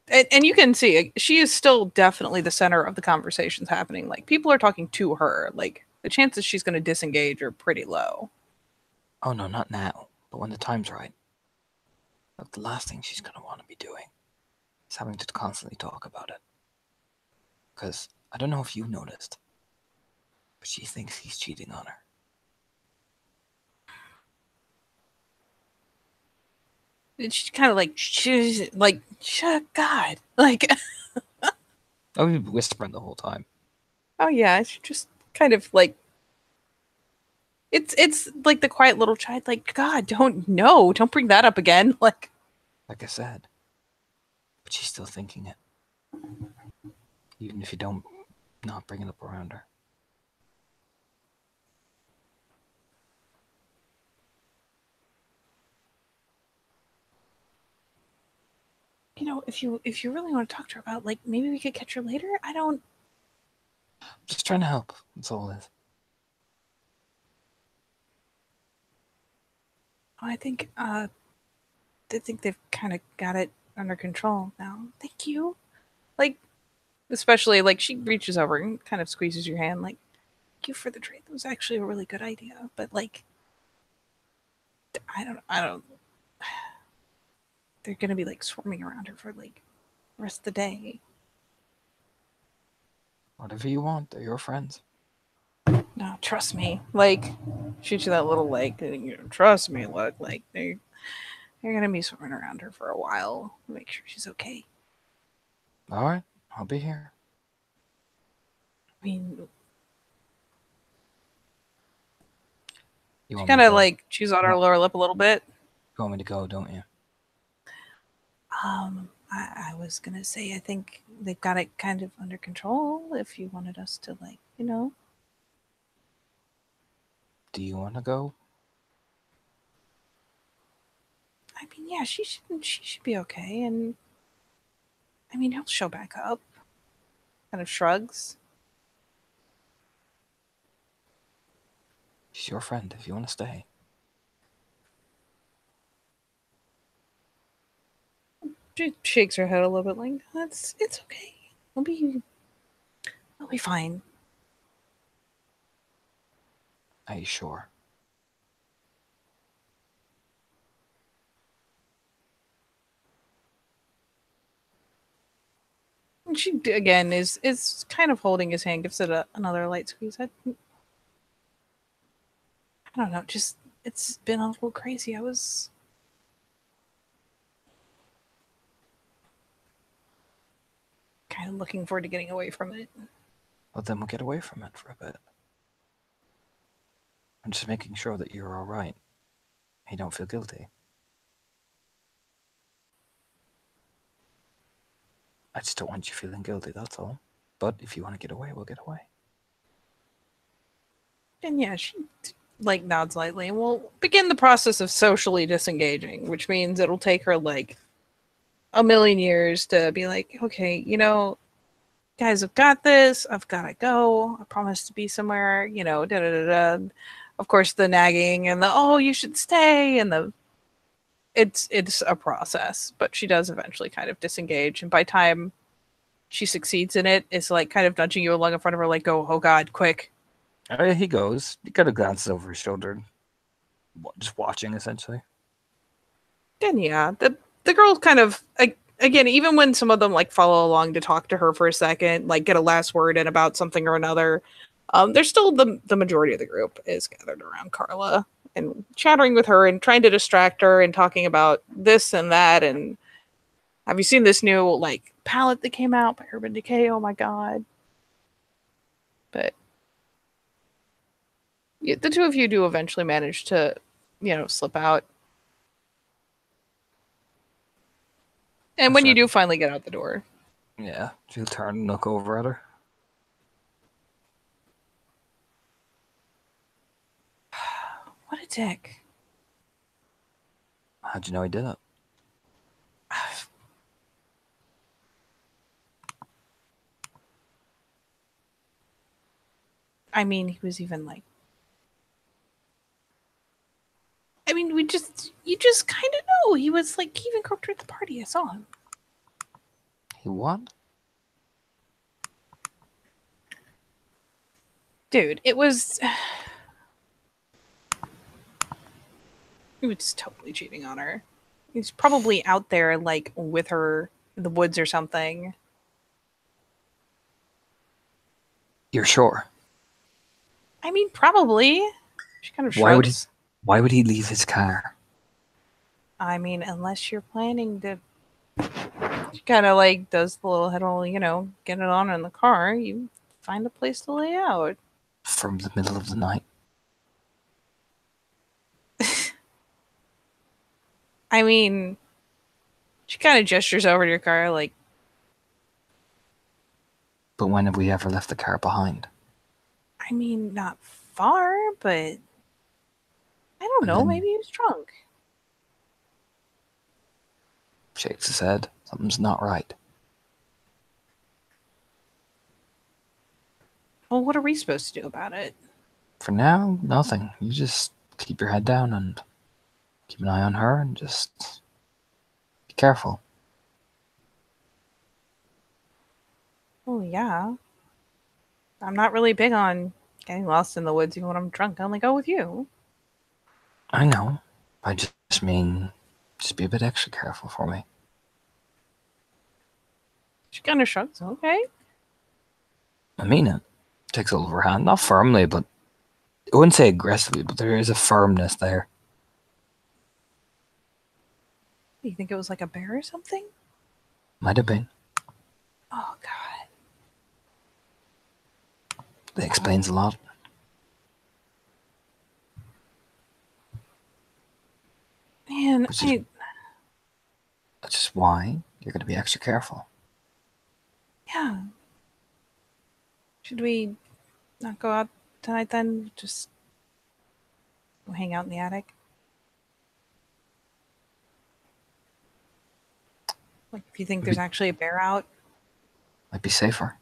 And you can see she is still definitely the center of the conversations happening. Like, people are talking to her. Like, the chances she's going to disengage are pretty low. Oh no, not now. But when the time's right. But the last thing she's going to want to be doing is having to constantly talk about it. Because I don't know if you noticed, but she thinks he's cheating on her. And she's kind of she's like, shut God. Like, Oh, we've been whispering the whole time. Oh yeah, she just kind of like, it's like the quiet little child, like, God, don't bring that up again. Like I said. But she's still thinking it. Even if you don't not bring it up around her. if you really want to talk to her about, like, maybe we could catch her later. Just trying to help. That's all it is. I think think they've kind of got it under control now. Thank you. Like, especially like she reaches over and kind of squeezes your hand. Like, thank you for the trade. That was actually a really good idea. But like, I don't. They're gonna be like swarming around her for like the rest of the day. Whatever you want, they're your friends. No, trust me. Like, shoot you that little like, trust me. Look, like they're gonna be swarming around her for a while. Make sure she's okay. All right, I'll be here. I mean, You she want me kind to of go? like chews on her lower lip a little bit. You want me to go, don't you? I was gonna say I think they've got it kind of under control. If you wanted us to, like, Do you want to go? I mean, yeah, she should be okay, and I mean, he'll show back up. Kind of shrugs. She's your friend if you want to stay. She shakes her head a little bit, like it's okay. I'll be fine. Are you sure? And she again is kind of holding his hand, gives it another light squeeze. I don't know, just it's been a little crazy. I was kind of looking forward to getting away from it. Well, then we'll get away from it for a bit. I'm just making sure that you're all right. You don't feel guilty. I just don't want you feeling guilty, that's all. But if you want to get away, we'll get away. And yeah, she like nods lightly, and we'll begin the process of socially disengaging, which means it'll take her like a million years to be like, okay, guys, I've got this. I've got to go. I promise to be somewhere. Da da da da. Of course, the nagging and the you should stay and the it's a process, but she does eventually kind of disengage, and by time she succeeds in it, it's like kind of nudging you along in front of her, like, go, oh god, quick. Oh, yeah, he goes. He kind of glances over his shoulder, just watching, essentially. Then yeah, the girl kind of again, even when some of them like follow along to talk to her for a second, like get a last word in about something or another, there's still the majority of the group is gathered around Carla and chattering with her and trying to distract her and talking about this and that. And have you seen this new like palette that came out by Urban Decay? Oh my god! But yeah, the two of you do eventually manage to, slip out. And when you do finally get out the door. Yeah, she'll turn and look over at her. What a dick. How'd you know he did it? I mean, he was even like... I mean, you just kind of know. He was like, he even croaked her at the party. I saw him. He what? Dude, it was... He was totally cheating on her. He's probably out there, like, with her in the woods or something. You're sure? I mean, probably. She kind of shrugs. Why would he leave his car? I mean, unless you're planning to... She kind of, like, does the little head roll, get it on in the car. You find a place to lay out. From the middle of the night. I mean, she kind of gestures over to your car, like... But when have we ever left the car behind? I mean, not far, but... I don't know, maybe he was drunk. Shakes his head. Something's not right. Well, what are we supposed to do about it? For now, nothing. You just keep your head down and keep an eye on her and just careful. Oh, yeah. I'm not really big on getting lost in the woods even when I'm drunk. I only go with you. I know. I just mean, just be a bit extra careful for me. She kind of shrugs. Okay. I mean it. Takes a little of her hand, not firmly, but I wouldn't say aggressively, but there is a firmness there. You think it was like a bear or something? Might have been. Oh, God. That explains a lot. Man, That's just why you're going to be extra careful. yeah. Should we not go out tonight then? Just go hang out in the attic? Like, if you think there's actually a bear out? Might be safer.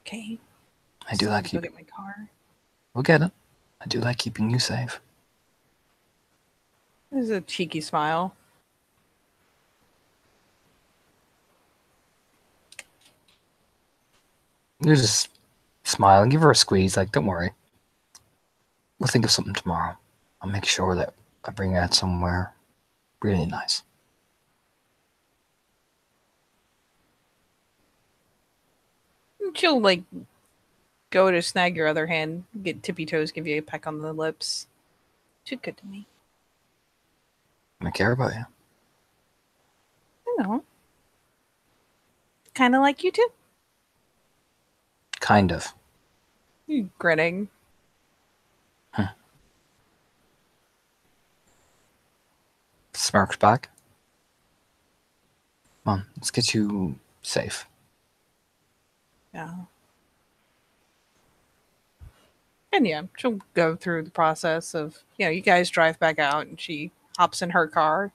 Okay. I do like go keeping. get my car. We'll get it. I do like keeping you safe. There's a cheeky smile. You just smile and give her a squeeze. Like, don't worry. We'll think of something tomorrow. I'll make sure that I bring you out somewhere really nice. And she'll, like, go to snag your other hand, get tippy toes, give you a peck on the lips. Too good to me. I care about you. I know. Kind of like you too. Kind of. You grinning. Smirks back. Come on, let's get you safe. Yeah. And yeah, she'll go through the process of, you guys drive back out and she hops in her car.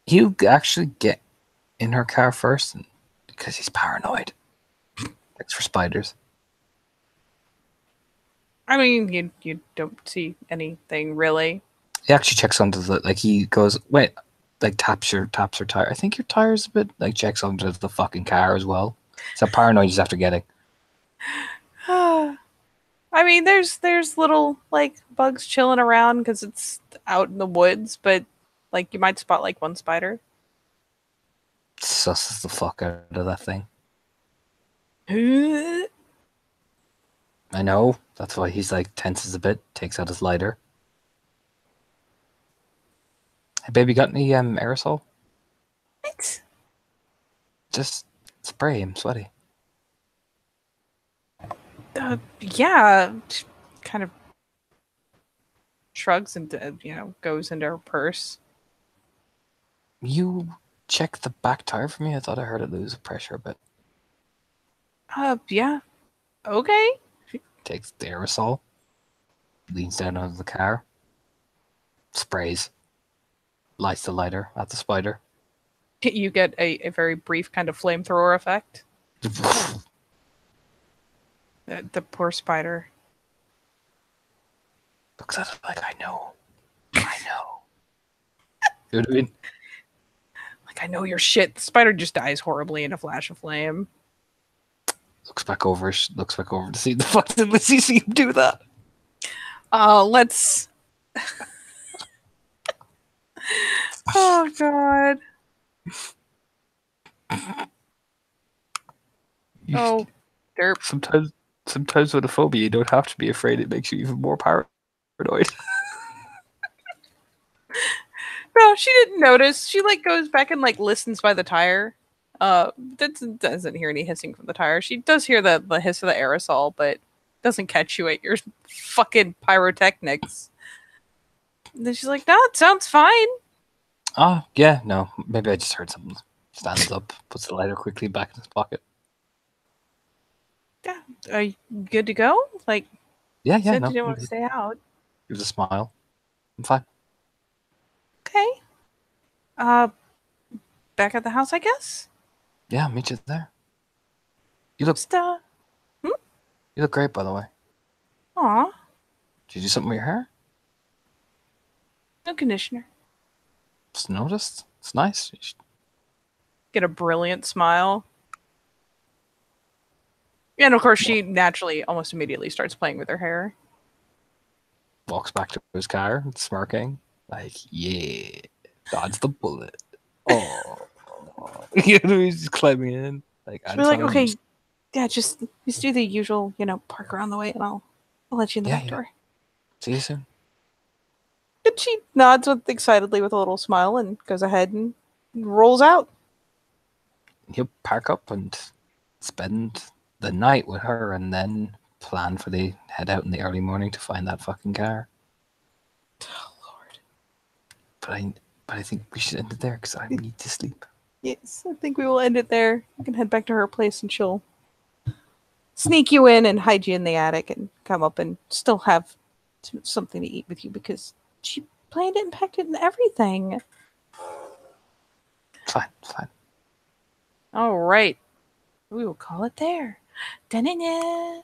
You actually get in her car first because he's paranoid. Thanks for spiders. I mean, you don't see anything really. He actually checks under the, like, he goes, wait, like taps her tire. I think your tire's a bit, like, checks under the fucking car as well. It's a paranoid he's after getting. I mean, there's little like bugs chilling around because it's out in the woods, but like you might spot like one spider. Susses the fuck out of that thing. I I know. That's why he's like tenses a bit, takes out his lighter. Hey, baby, got any aerosol? What? Just spray him, sweaty. Yeah, she kind of shrugs and goes into her purse. You check the back tire for me? I thought I heard it lose pressure a bit. Yeah, okay. Takes the aerosol, leans down out of the car, sprays, lights the lighter at the spider. You get a very brief kind of flamethrower effect. The poor spider. Looks at it like, I know. You know what I mean? Like, I know your shit. The spider just dies horribly in a flash of flame. Looks back over to see the fuck did Lizzie see him do that? Let's. Oh God. Oh, derp. Sometimes with a phobia, you don't have to be afraid. It makes you even more paranoid. No, she didn't notice. She like goes back and like listens by the tire. Doesn't hear any hissing from the tire. She does hear the hiss of the aerosol, but doesn't catch you at your fucking pyrotechnics. And then she's like, "No, it sounds fine." Oh, yeah, no. Maybe I just heard something. Stands up, puts the lighter quickly back in his pocket. Yeah, are you good to go? Like, Yeah, said no. you didn't want to stay out. Gives a smile. I'm fine. Okay. Back at the house, I guess. Yeah, I'll meet you there. You look great, by the way. Aw, Did you do something with your hair? no conditioner. Just noticed. It's nice. You should- Get a brilliant smile. And of course, she naturally, almost immediately, starts playing with her hair. Walks back to his car, smirking. Like, yeah, dodge the bullet. Oh. You know, he's just climbing in. Like, She'll be like, Anton, okay, yeah, just do the usual, park around the way, and I'll let you in the back door. See you soon. And she nods excitedly with a little smile and goes ahead and rolls out. He'll park up and spend the night with her and then plan for the head out in the early morning to find that fucking car. Oh, Lord. But I think we should end it there because I need to sleep. Yes, I think we will end it there. You can head back to her place and she'll sneak you in and hide you in the attic and come up and still have something to eat with you because she planned it and packed it and everything. Fine. All right. We will call it there. Da-na-na.